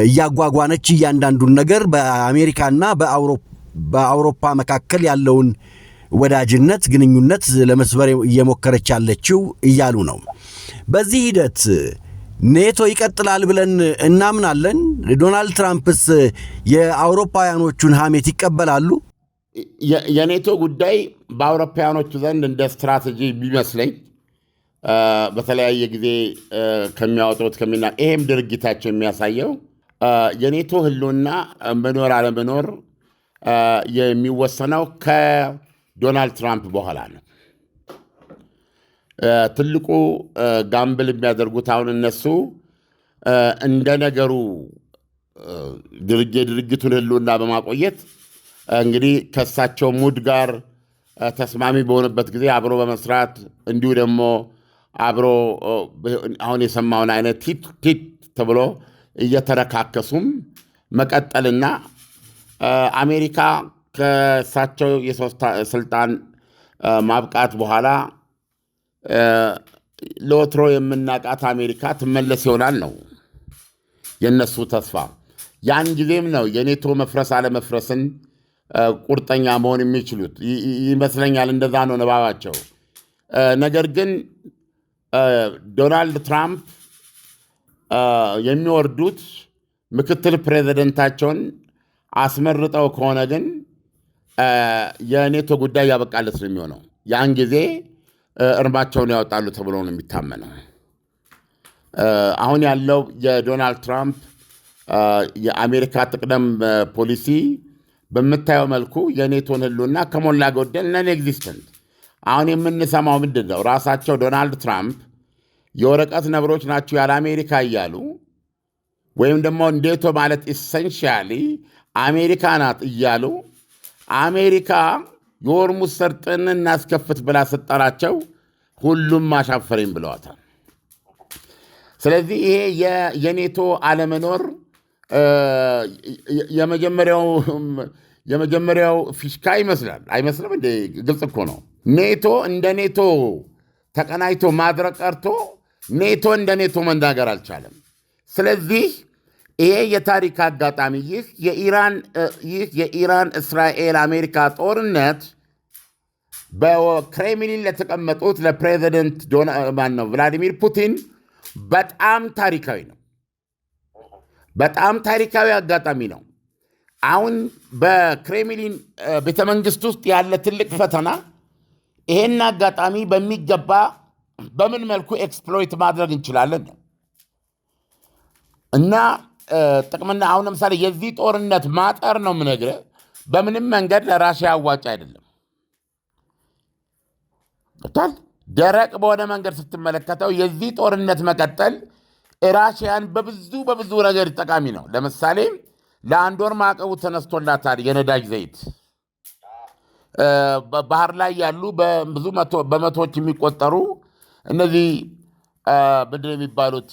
እያጓጓነች እያንዳንዱን ነገር በአሜሪካና በአውሮፓ መካከል ያለውን ወዳጅነት ግንኙነት ለመስበር እየሞከረች ያለችው እያሉ ነው። በዚህ ሂደት ኔቶ ይቀጥላል ብለን እናምናለን። ዶናልድ ትራምፕስ የአውሮፓውያኖቹን ሐሜት ይቀበላሉ? የኔቶ ጉዳይ በአውሮፓውያኖቹ ዘንድ እንደ ስትራቴጂ ቢመስለኝ በተለያየ ጊዜ ከሚያወጡት ይሄም ድርጊታቸው የሚያሳየው የኔቶ ህልውና መኖር አለመኖር የሚወሰነው ከዶናልድ ትራምፕ በኋላ ነው። ትልቁ ጋምብል የሚያደርጉት አሁን እነሱ እንደ ነገሩ ድርጅቱን ህልውና በማቆየት እንግዲህ ከእሳቸው ሙድ ጋር ተስማሚ በሆነበት ጊዜ አብሮ በመስራት እንዲሁ ደግሞ አብሮ አሁን የሰማውን አይነት ቲት ተብሎ እየተረካከሱም መቀጠልና አሜሪካ ከእሳቸው ስልጣን ማብቃት በኋላ ለወትሮ የምናቃት አሜሪካ ትመለስ ይሆናል ነው የነሱ ተስፋ። ያን ጊዜም ነው የኔቶ መፍረስ አለመፍረስን ቁርጠኛ መሆን የሚችሉት ይመስለኛል። እንደዛ ነው ነባባቸው። ነገር ግን ዶናልድ ትራምፕ የሚወርዱት ምክትል ፕሬዚደንታቸውን አስመርጠው ከሆነ ግን የኔቶ ጉዳይ ያበቃለት ነው የሚሆነው። ያን ጊዜ እርማቸውን ያወጣሉ ተብሎ ነው የሚታመነው። አሁን ያለው የዶናልድ ትራምፕ የአሜሪካ ጥቅደም ፖሊሲ በምታየው መልኩ የኔቶን ህልውና ከሞላ ጎደል ነን ኤግዚስተንት። አሁን የምንሰማው ምንድን ነው? ራሳቸው ዶናልድ ትራምፕ የወረቀት ነብሮች ናቸው ያለ አሜሪካ እያሉ ወይም ደግሞ ኔቶ ማለት ኢሰንሻሊ አሜሪካ ናት እያሉ አሜሪካ የሆርሙዝ ሰርጥን እናስከፍት ብላ ስጠራቸው ሁሉም አሻፈረኝ ብለዋታል። ስለዚህ ይሄ የኔቶ አለመኖር የመጀመሪያው ፊሽካ ይመስላል። አይመስልም እንዴ? ግልጽ እኮ ነው። ኔቶ እንደ ኔቶ ተቀናይቶ ማድረግ ቀርቶ ኔቶ እንደ ኔቶ መናገር አልቻለም። ስለዚህ ይሄ የታሪክ አጋጣሚ ይህ የኢራን እስራኤል አሜሪካ ጦርነት በክሬምሊን ለተቀመጡት ለፕሬዚደንት ቭላዲሚር ፑቲን በጣም ታሪካዊ ነው። በጣም ታሪካዊ አጋጣሚ ነው። አሁን በክሬምሊን ቤተመንግስት ውስጥ ያለ ትልቅ ፈተና ይሄን አጋጣሚ በሚገባ በምን መልኩ ኤክስፕሎይት ማድረግ እንችላለን እና ጥቅምና አሁን ለምሳሌ የዚህ ጦርነት ማጠር ነው የምነግርህ፣ በምንም መንገድ ለራሽያ አዋጭ አይደለም። ደረቅ በሆነ መንገድ ስትመለከተው የዚህ ጦርነት መቀጠል ራሽያን በብዙ ነገር ጠቃሚ ነው። ለምሳሌ ለአንድ ወር ማዕቀቡ ተነስቶላታል። የነዳጅ ዘይት ባህር ላይ ያሉ በመቶዎች የሚቆጠሩ እነዚህ ምንድን የሚባሉት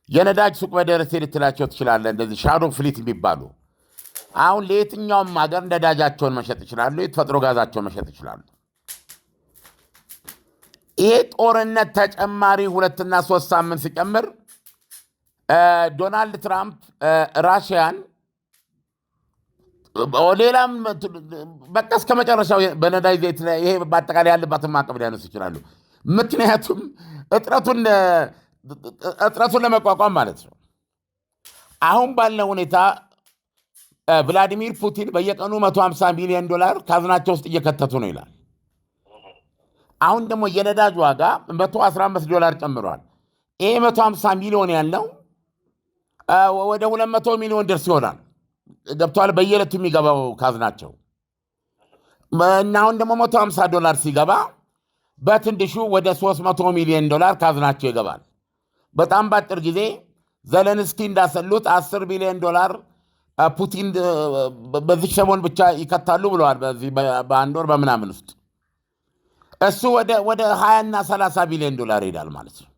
የነዳጅ ሱቅ በደረሴ ልትላቸው ትችላለህ። እንደዚህ ሻዶ ፍሊት የሚባሉ አሁን ለየትኛውም ሀገር ነዳጃቸውን መሸጥ ይችላሉ፣ የተፈጥሮ ጋዛቸውን መሸጥ ይችላሉ። ይሄ ጦርነት ተጨማሪ 2 እና 3 ሳምንት ሲጨምር ዶናልድ ትራምፕ ራሽያን ሌላም በቃ እስከ መጨረሻው በነዳጅ ዘይት ላይ ይሄ በአጠቃላይ ያለባትን ማዕቀብ ሊያነሱ ይችላሉ። ምክንያቱም እጥረቱን ለመቋቋም ማለት ነው። አሁን ባለው ሁኔታ ቭላዲሚር ፑቲን በየቀኑ $150 ሚሊዮን ካዝናቸው ውስጥ እየከተቱ ነው ይላል። አሁን ደግሞ የነዳጅ ዋጋ $115 ጨምሯል። ይሄ 150 ሚሊዮን ያለው ወደ 200 ሚሊዮን ድረስ ይሆናል። ገብቷል። በየዕለቱ የሚገባው ካዝናቸው እና አሁን ደግሞ $150 ሲገባ በትንሹ ወደ $300 ሚሊዮን ካዝናቸው ይገባል። በጣም ባጭር ጊዜ ዘለንስኪ እንዳሰሉት $10 ቢሊዮን ፑቲን በዚህ ሰሞን ብቻ ይከታሉ ብለዋል። በዚህ በአንድ ወር በምናምን ውስጥ እሱ ወደ 20 እና $30 ቢሊዮን ይሄዳል ማለት ነው።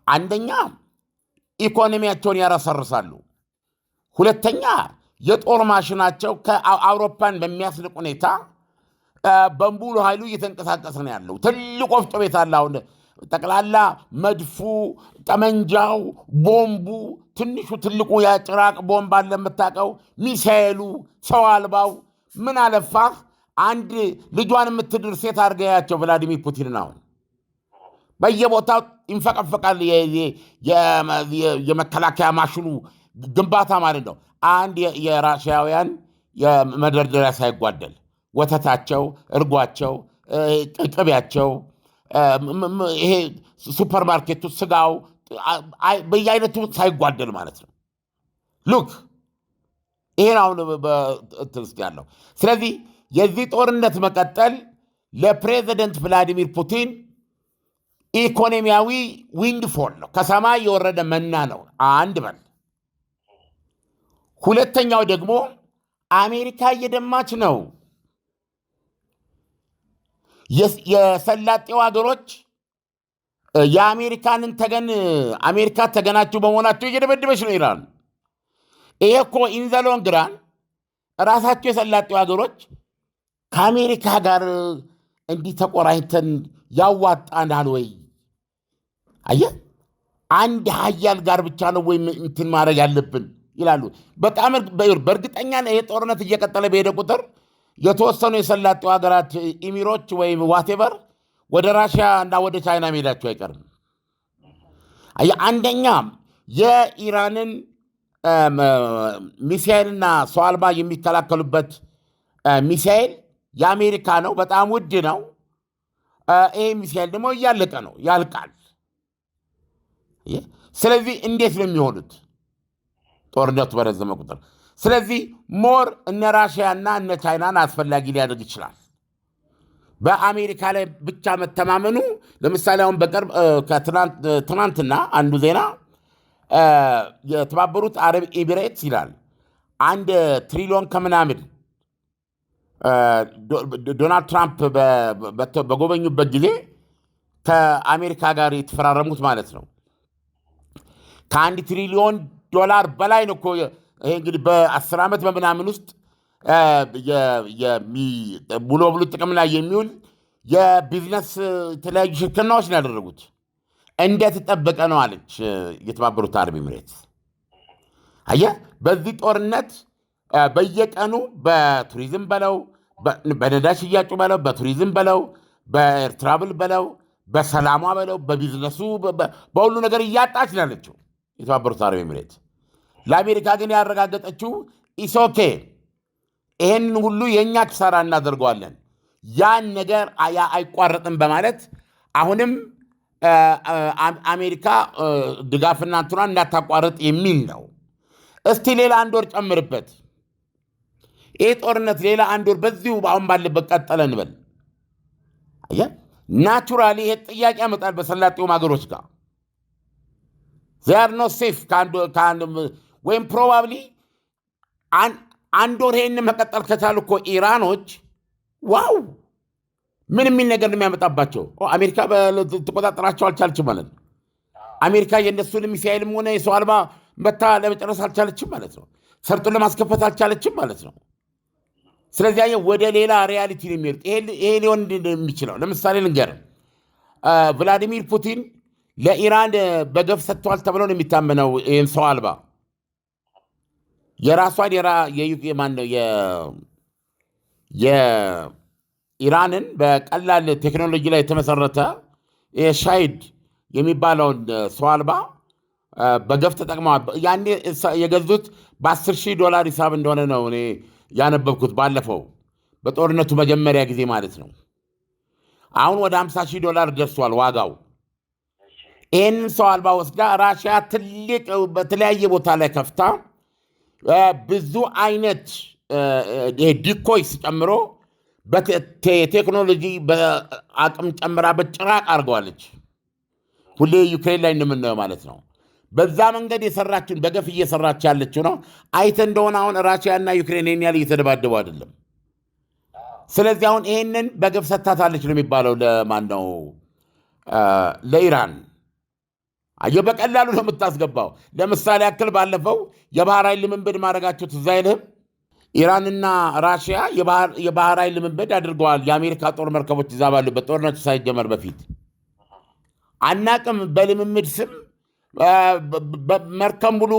አንደኛ ኢኮኖሚያቸውን ያረሰርሳሉ። ሁለተኛ የጦር ማሽናቸው ከአውሮፓን በሚያስልቅ ሁኔታ በሙሉ ኃይሉ እየተንቀሳቀሰ ነው ያለው። ትልቅ ወፍጮ ቤት አለ። አሁን ጠቅላላ መድፉ፣ ጠመንጃው፣ ቦምቡ፣ ትንሹ ትልቁ የጭራቅ ቦምብ አለ የምታውቀው፣ ሚሳኤሉ፣ ሰው አልባው ምን አለፋህ አንድ ልጇን የምትድር ሴት አድርገያቸው ቭላዲሚር ፑቲን አሁን በየቦታው ይንፈቀፈቃል። የመከላከያ ማሽኑ ግንባታ ማለት ነው። አንድ የራሽያውያን የመደርደሪያ ሳይጓደል ወተታቸው፣ እርጓቸው፣ ቅቤያቸው፣ ይሄ ሱፐርማርኬቱ ስጋው በየአይነቱ ሳይጓደል ማለት ነው። ሉክ ይሄን አሁን በእንትን ውስጥ ያለው። ስለዚህ የዚህ ጦርነት መቀጠል ለፕሬዚደንት ቭላዲሚር ፑቲን ኢኮኖሚያዊ ዊንድፎል ነው፣ ከሰማይ የወረደ መና ነው። አንድ በል። ሁለተኛው ደግሞ አሜሪካ እየደማች ነው። የሰላጤው ሀገሮች የአሜሪካንን አሜሪካ ተገናቸው በመሆናቸው እየደበደበች ነው ኢራን። ይሄ እኮ ኢንዘሎን ግራን ራሳቸው የሰላጤው ሀገሮች ከአሜሪካ ጋር እንዲህ ተቆራኝተን ያዋጣናል ወይ? አየህ፣ አንድ ሀያል ጋር ብቻ ነው ወይ እንትን ማድረግ ያለብን ይላሉ። በጣም በእርግጠኛ ይሄ ጦርነት እየቀጠለ በሄደ ቁጥር የተወሰኑ የሰላጤው ሀገራት ኢሚሮች ወይም ዋቴቨር ወደ ራሽያ እና ወደ ቻይና መሄዳቸው አይቀርም። አንደኛ የኢራንን ሚሳኤልና ሰው አልባ የሚከላከሉበት ሚሳኤል የአሜሪካ ነው፣ በጣም ውድ ነው። ይሄ ሚሳኤል ደግሞ እያለቀ ነው፣ ያልቃል። ስለዚህ እንዴት ነው የሚሆኑት ጦርነቱ በረዘመ ቁጥር? ስለዚህ ሞር እነ ራሽያና እነ ቻይናን አስፈላጊ ሊያደርግ ይችላል። በአሜሪካ ላይ ብቻ መተማመኑ ለምሳሌ አሁን በቅርብ ትናንትና አንዱ ዜና የተባበሩት አረብ ኤሚሬትስ ይላል 1 ትሪሊዮን ከምናምን ዶናልድ ትራምፕ በጎበኙበት ጊዜ ከአሜሪካ ጋር የተፈራረሙት ማለት ነው። ከ1 ትሪሊዮን በላይ ነው እኮ። ይሄ እንግዲህ በ10 ዓመት በምናምን ውስጥ ሙሉ በሙሉ ጥቅም ላይ የሚውል የቢዝነስ የተለያዩ ሽርክናዎች ነው ያደረጉት። እንደተጠበቀ ነው አለች የተባበሩት አረብ ኤሚሬትስ። አየህ፣ በዚህ ጦርነት በየቀኑ በቱሪዝም በለው፣ በነዳጅ ሽያጩ በለው፣ በቱሪዝም በለው፣ በኤርትራብል በለው፣ በሰላሟ በለው፣ በቢዝነሱ በሁሉ ነገር እያጣች ነው ያለችው የተባበሩት አረብ ኤሚሬትስ። ለአሜሪካ ግን ያረጋገጠችው ኢሶኬ ይሄንን ሁሉ የእኛ ኪሳራ እናደርገዋለን፣ ያን ነገር አይቋረጥም በማለት አሁንም አሜሪካ ድጋፍና እንትኗ እንዳታቋርጥ የሚል ነው። እስቲ ሌላ 1 ወር ጨምርበት። ይህ ጦርነት ሌላ 1 ወር በዚሁ አሁን ባለበት ቀጠለ እንበል። ናቹራሊ ይሄ ጥያቄ ያመጣል በሰላጤውም ሀገሮች ጋር ዜር ኖ ሴፍ ወይም ፕሮባብሊ 1 ወር ይሄን መቀጠል ከቻሉ እኮ ኢራኖች ዋው ምን የሚል ነገር የሚያመጣባቸው አሜሪካ ትቆጣጠራቸው አልቻለችም ማለት ነው። አሜሪካ የእነሱን ሚሳኤልም ሆነ የሰው አልባ መታ ለመጨረስ አልቻለችም ማለት ነው። ሰርጡን ለማስከፈት አልቻለችም ማለት ነው። ስለዚህ ወደ ሌላ ሪያሊቲ ነው የሚሄዱት። ይሄ ሊሆን የሚችለው ለምሳሌ ልንገር፣ ቭላዲሚር ፑቲን ለኢራን በገፍ ሰጥቷል ተብሎ ነው የሚታመነው። ይህን ሰው አልባ የራሷን ማነው የኢራንን በቀላል ቴክኖሎጂ ላይ የተመሰረተ ሻሂድ የሚባለውን ሰው አልባ በገፍ ተጠቅመዋል። ያኔ የገዙት $10,000 ሂሳብ እንደሆነ ነው እኔ ያነበብኩት ባለፈው በጦርነቱ መጀመሪያ ጊዜ ማለት ነው። አሁን ወደ $50,000 ደርሷል ዋጋው። ይህንን ሰው አልባ ወስዳ ራሽያ ትልቅ በተለያየ ቦታ ላይ ከፍታ ብዙ አይነት ዲኮይስ ጨምሮ በቴክኖሎጂ በአቅም ጨምራ በጭራቅ አድርገዋለች። ሁሌ ዩክሬን ላይ እንደምናየው ማለት ነው። በዛ መንገድ የሰራችውን በገፍ እየሰራች ያለችው ነው። አይተ እንደሆነ አሁን ራሽያና ዩክሬን ይህን ያህል እየተደባደቡ አይደለም። ስለዚህ አሁን ይህንን በገፍ ሰታታለች ነው የሚባለው። ለማን ነው? ለኢራን። አየህ፣ በቀላሉ ነው የምታስገባው። ለምሳሌ ያክል ባለፈው የባህር ኃይል ልምምድ ማድረጋቸው ትዝ አይልህም? ኢራንና ራሽያ የባህር ኃይል ልምምድ አድርገዋል። የአሜሪካ ጦር መርከቦች ይዛ ባሉበት ጦርነቱ ሳይጀመር በፊት አናቅም። በልምምድ ስም መርከብ ሙሉ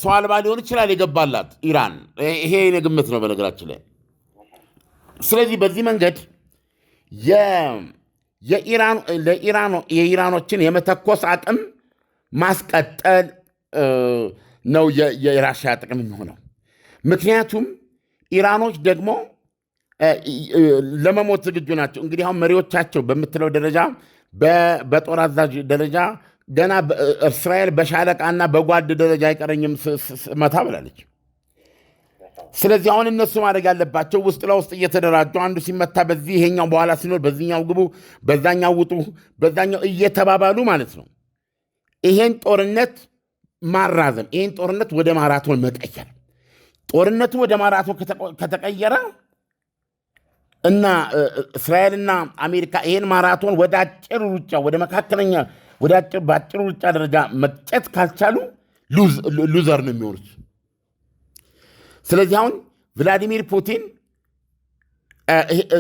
ሰው አልባ ሊሆን ይችላል የገባላት ኢራን። ይሄ ግምት ነው በነገራችን ላይ። ስለዚህ በዚህ መንገድ የኢራኖችን የመተኮስ አቅም ማስቀጠል ነው የራሽያ ጥቅም የሚሆነው። ምክንያቱም ኢራኖች ደግሞ ለመሞት ዝግጁ ናቸው። እንግዲህ አሁን መሪዎቻቸው በምትለው ደረጃ በጦር አዛዥ ደረጃ ገና እስራኤል በሻለቃና በጓድ ደረጃ አይቀረኝም መታ ብላለች። ስለዚህ አሁን እነሱ ማድረግ ያለባቸው ውስጥ ለውስጥ እየተደራጁ አንዱ ሲመታ በዚህ ይሄኛው በኋላ ሲኖር በዚህኛው ግቡ፣ በዛኛው ውጡ፣ በዛኛው እየተባባሉ ማለት ነው ይሄን ጦርነት ማራዘም፣ ይሄን ጦርነት ወደ ማራቶን መቀየር። ጦርነቱ ወደ ማራቶን ከተቀየረ እና እስራኤልና አሜሪካ ይሄን ማራቶን ወደ አጭር ሩጫ ወደ መካከለኛ በአጭር ሩጫ ደረጃ መቅጨት ካልቻሉ ሉዘር ነው የሚሆኑት። ስለዚህ አሁን ቭላዲሚር ፑቲን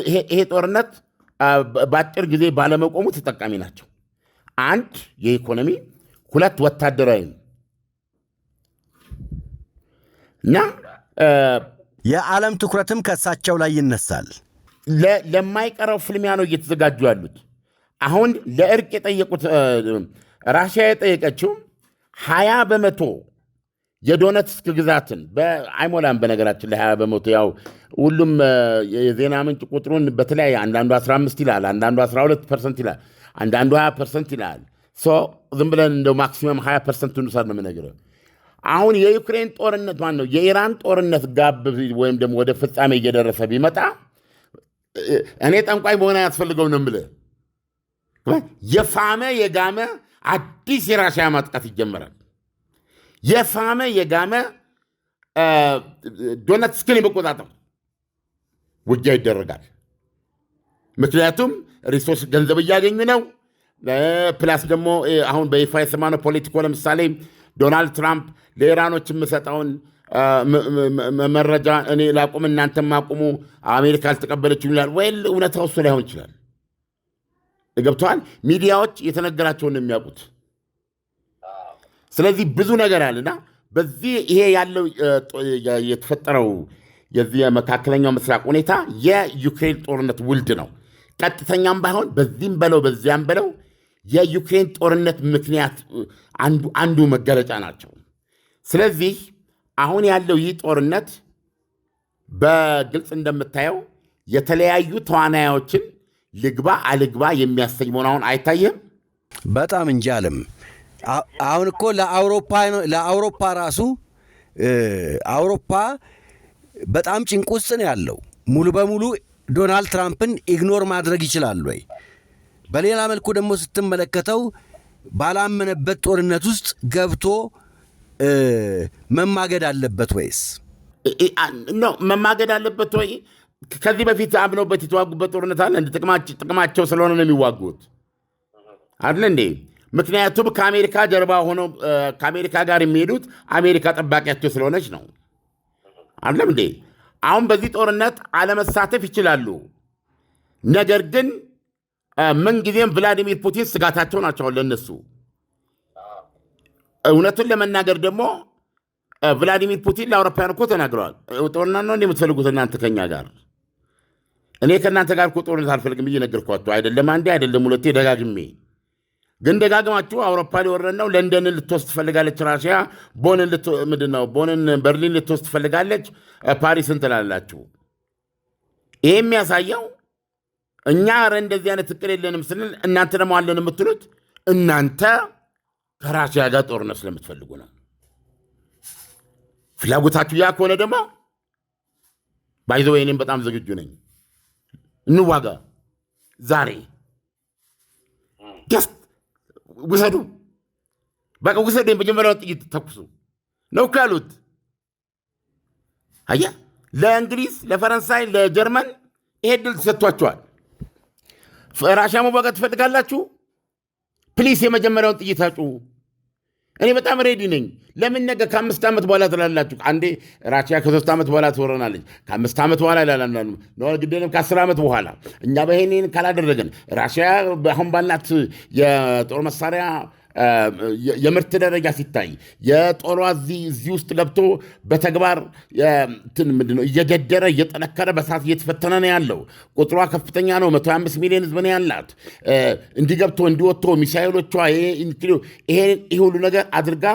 ይሄ ጦርነት በአጭር ጊዜ ባለመቆሙ ተጠቃሚ ናቸው። አንድ የኢኮኖሚ፣ ሁለት ወታደራዊ እና የዓለም ትኩረትም ከእሳቸው ላይ ይነሳል። ለማይቀረው ፍልሚያ ነው እየተዘጋጁ ያሉት። አሁን ለእርቅ የጠየቁት ራሽያ የጠየቀችው 20% የዶነትስክ ግዛትን አይሞላም። በነገራችን ላይ 20% ያው ሁሉም የዜና ምንጭ ቁጥሩን በተለያየ አንዳንዱ 15 ይላል፣ አንዳንዱ 12% ይላል፣ አንዳንዱ 20% ይላል። ዝም ብለን እንደው ማክሲመም 20% እንውሰድ ነው የምነግርህ። አሁን የዩክሬን ጦርነት ማን ነው የኢራን ጦርነት ጋብ ወይም ደግሞ ወደ ፍጻሜ እየደረሰ ቢመጣ እኔ ጠንቋይ መሆን አያስፈልገው ነው የምልህ። የፋመ የጋመ አዲስ የራሽያ ማጥቃት ይጀመራል። የፋመ የጋመ ዶነትስክን የመቆጣጠር ውጊያ ይደረጋል። ምክንያቱም ሪሶርስ ገንዘብ እያገኙ ነው። ፕላስ ደግሞ አሁን በይፋ የሰማነው ፖለቲኮ ለምሳሌ ዶናልድ ትራምፕ ለኢራኖች የምሰጠውን መረጃ እኔ ላቁም እናንተም አቁሙ፣ አሜሪካ አልተቀበለችም ይላል። ወይ እውነታው እሱ ላይሆን ይችላል። ገብተዋል። ሚዲያዎች የተነገራቸውን ነው የሚያውቁት። ስለዚህ ብዙ ነገር አለና በዚህ ይሄ ያለው የተፈጠረው የዚህ የመካከለኛው ምስራቅ ሁኔታ የዩክሬን ጦርነት ውልድ ነው። ቀጥተኛም ባይሆን በዚህም በለው በዚያም በለው የዩክሬን ጦርነት ምክንያት አንዱ መገለጫ ናቸው። ስለዚህ አሁን ያለው ይህ ጦርነት በግልጽ እንደምታየው የተለያዩ ተዋናዮችን ልግባ አልግባ የሚያሰኝ መሆን አሁን አይታየም። በጣም እንጂ አለም። አሁን እኮ ለአውሮፓ ራሱ አውሮፓ በጣም ጭንቅ ውስጥ ነው ያለው። ሙሉ በሙሉ ዶናልድ ትራምፕን ኢግኖር ማድረግ ይችላል ወይ? በሌላ መልኩ ደግሞ ስትመለከተው ባላመነበት ጦርነት ውስጥ ገብቶ መማገድ አለበት ወይስ መማገድ አለበት ወይ? ከዚህ በፊት አምነውበት የተዋጉበት ጦርነት አለ እንደ ጥቅማቸው ስለሆነ ነው የሚዋጉት አይደል እንዴ? ምክንያቱም ከአሜሪካ ጀርባ ሆነው ከአሜሪካ ጋር የሚሄዱት አሜሪካ ጠባቂያቸው ስለሆነች ነው አይደል እንዴ? አሁን በዚህ ጦርነት አለመሳተፍ ይችላሉ። ነገር ግን ምን ጊዜም ቭላዲሚር ፑቲን ስጋታቸው ናቸው ለነሱ። እውነቱን ለመናገር ደግሞ ቭላዲሚር ፑቲን ለአውሮፓውያን እኮ ተናግረዋል። ጦርነት ነው የምትፈልጉት እናንተ ከኛ ጋር? እኔ ከእናንተ ጋር እኮ ጦርነት አልፈልግም ብዬ ነገርኳቸው። አይደለም አንዴ አይደለም ሁለቴ ደጋግሜ። ግን ደጋግማችሁ አውሮፓ ሊወረን ነው፣ ለንደንን ልትወስድ ትፈልጋለች ራሽያ፣ ቦንን በርሊን ልትወስድ ትፈልጋለች፣ ፓሪስን ትላላችሁ። ይሄ የሚያሳየው እኛ ኧረ እንደዚህ አይነት እቅድ የለንም ስንል እናንተ ደግሞ አለን የምትሉት እናንተ ከራሽያ ጋር ጦርነት ስለምትፈልጉ ነው። ፍላጎታችሁ ያ ከሆነ ደግሞ ባይዘው እኔም በጣም ዝግጁ ነኝ። እንዋጋ ዛሬ ውሰዱ፣ በቃ ውሰዱ። መጀመሪያውን ጥይት ተኩሱ ነው ካሉት አያ ለእንግሊዝ፣ ለፈረንሳይ፣ ለጀርመን ይሄ ድል ተሰጥቷቸዋል። ራሽያ መዋጋት ትፈልጋላችሁ? ፕሊስ የመጀመሪያውን ጥይት አጩ። እኔ በጣም ሬዲ ነኝ። ለምን ነገ ከ5 ዓመት በኋላ ትላላችሁ? አንዴ ራሽያ ከ3 ዓመት በኋላ ትወረናለች፣ ከ5 ዓመት በኋላ ይላላሉ። ግድንም ከ10 ዓመት በኋላ እኛ በይሄንን ካላደረግን ራሽያ አሁን ባላት የጦር መሳሪያ የምርት ደረጃ ሲታይ የጦሯ እዚህ ውስጥ ገብቶ በተግባር ምንድነው እየገደረ እየጠነከረ በሰዓት እየተፈተነ ነው ያለው። ቁጥሯ ከፍተኛ ነው። 125 ሚሊዮን ህዝብ ነው ያላት። እንዲገብቶ እንዲወጥቶ ሚሳይሎቿ ይሄ ሁሉ ነገር አድርጋ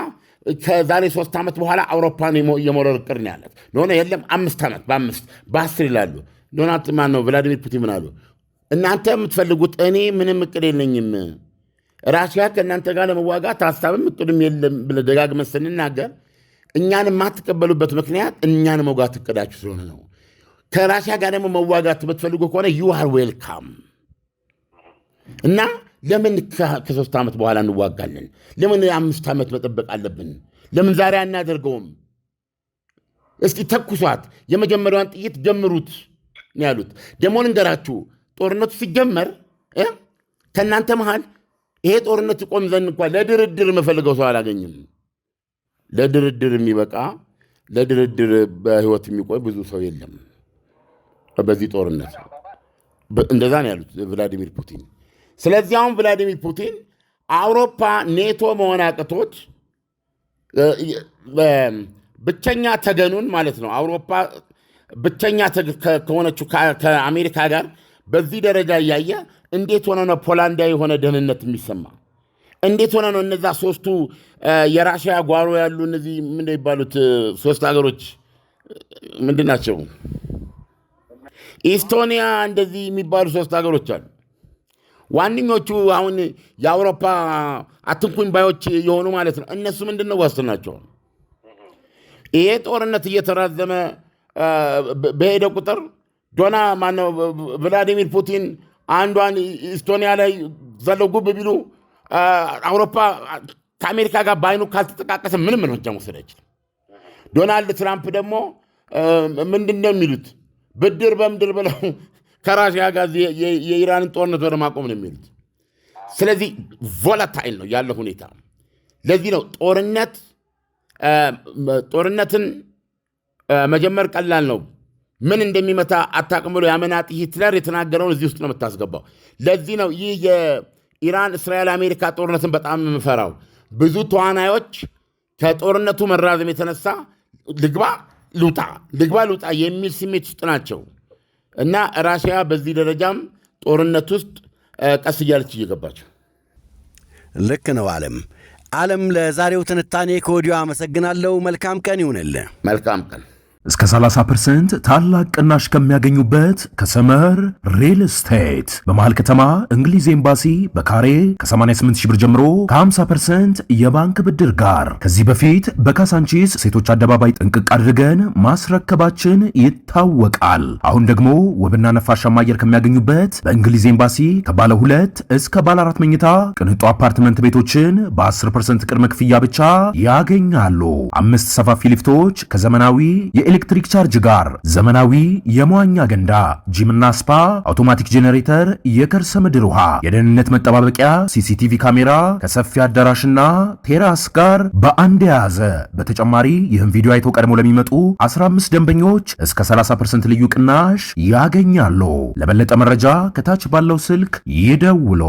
ከዛሬ 3 ዓመት በኋላ አውሮፓን የመውረር እቅድ ነው ያላት። ሆነ የለም 5 ዓመት በ10 ይላሉ። ዶናልድ ማን ነው ቭላዲሚር ፑቲን ምን አሉ? እናንተ የምትፈልጉት እኔ ምንም እቅድ የለኝም፣ ራሽያ ከእናንተ ጋር ለመዋጋት ሀሳብም እቅድም የለም ብለህ ደጋግመን ስንናገር እኛን የማትቀበሉበት ምክንያት እኛን መውጋት እቅዳችሁ ስለሆነ ነው። ከራሽያ ጋር ደግሞ መዋጋት ብትፈልጉ ከሆነ ዩ አር ዌልካም። እና ለምን ከ3 ዓመት በኋላ እንዋጋለን? ለምን 5 ዓመት መጠበቅ አለብን? ለምን ዛሬ አናደርገውም? እስቲ ተኩሷት፣ የመጀመሪያዋን ጥይት ጀምሩት ያሉት። ደግሞ ልንገራችሁ፣ ጦርነቱ ሲጀመር ከእናንተ መሃል ይሄ ጦርነት ይቆም ዘንድ እንኳን ለድርድር የምፈልገው ሰው አላገኝም። ለድርድር የሚበቃ ለድርድር በህይወት የሚቆይ ብዙ ሰው የለም በዚህ ጦርነት። እንደዛ ነው ያሉት ቭላዲሚር ፑቲን። ስለዚህ አሁን ቭላዲሚር ፑቲን አውሮፓ ኔቶ መሆን አቅቶት ብቸኛ ተገኑን ማለት ነው አውሮፓ ብቸኛ ከሆነችው ከአሜሪካ ጋር በዚህ ደረጃ እያየ እንዴት ሆነ ነው ፖላንዳዊ የሆነ ደህንነት የሚሰማ? እንዴት ሆነ ነው እነዛ 3ቱ የራሽያ ጓሮ ያሉ እነዚህ ምን ይባሉት 3 ሀገሮች ምንድን ናቸው? ኢስቶኒያ እንደዚህ የሚባሉ 3 ሀገሮች አሉ። ዋነኞቹ አሁን የአውሮፓ አትንኩኝ ባዮች የሆኑ ማለት ነው። እነሱ ምንድን ነው ዋስትናቸው? ይሄ ጦርነት እየተራዘመ በሄደ ቁጥር ቭላዲሚር ፑቲን አንዷን ኢስቶኒያ ላይ ዘለው ጉብ ቢሉ አውሮፓ ከአሜሪካ ጋር በአይኑ ካልተጠቃቀሰ ምንም እርምጃ መውሰድ አይችልም። ዶናልድ ትራምፕ ደግሞ ምንድን ነው የሚሉት? ብድር በምድር ብለው ከራሽያ ጋር የኢራንን ጦርነት ወደ ማቆም ነው የሚሉት። ስለዚህ ቮላታይል ነው ያለው ሁኔታ። ለዚህ ነው ጦርነትን መጀመር ቀላል ነው፣ ምን እንደሚመታ አታውቅም ብሎ ያመናጢ ሂትለር የተናገረውን እዚህ ውስጥ ነው የምታስገባው። ለዚህ ነው ይህ የኢራን እስራኤል አሜሪካ ጦርነትን በጣም የምፈራው። ብዙ ተዋናዮች ከጦርነቱ መራዘም የተነሳ ልግባ ልውጣ የሚል ስሜት ውስጥ ናቸው እና ራሽያ በዚህ ደረጃም ጦርነት ውስጥ ቀስ እያለች እየገባች። ልክ ነው። ዓለም ለዛሬው ትንታኔ ከወዲሁ አመሰግናለሁ። መልካም ቀን ይሁንልህ። መልካም ቀን። እስከ 30% ታላቅ ቅናሽ ከሚያገኙበት ከሰመር ሪል ስቴት በመሃል ከተማ እንግሊዝ ኤምባሲ በካሬ ከ88 ሺህ ብር ጀምሮ ከ50% የባንክ ብድር ጋር ከዚህ በፊት በካሳንቺስ ሴቶች አደባባይ ጥንቅቅ አድርገን ማስረከባችን ይታወቃል። አሁን ደግሞ ውብና ነፋሻማ አየር ከሚያገኙበት በእንግሊዝ ኤምባሲ ከባለ 2 እስከ ባለ 4 መኝታ ቅንጡ አፓርትመንት ቤቶችን በ10% ቅድመ ክፍያ ብቻ ያገኛሉ። 5 ሰፋፊ ሊፍቶች ከዘመናዊ ከኤሌክትሪክ ቻርጅ ጋር ዘመናዊ የመዋኛ ገንዳ፣ ጂምና ስፓ፣ አውቶማቲክ ጄኔሬተር፣ የከርሰ ምድር ውሃ፣ የደህንነት መጠባበቂያ፣ ሲሲቲቪ ካሜራ ከሰፊ አዳራሽና ቴራስ ጋር በአንድ የያዘ። በተጨማሪ ይህን ቪዲዮ አይቶ ቀድሞ ለሚመጡ 15 ደንበኞች እስከ 30% ልዩ ቅናሽ ያገኛሉ። ለበለጠ መረጃ ከታች ባለው ስልክ ይደውሉ።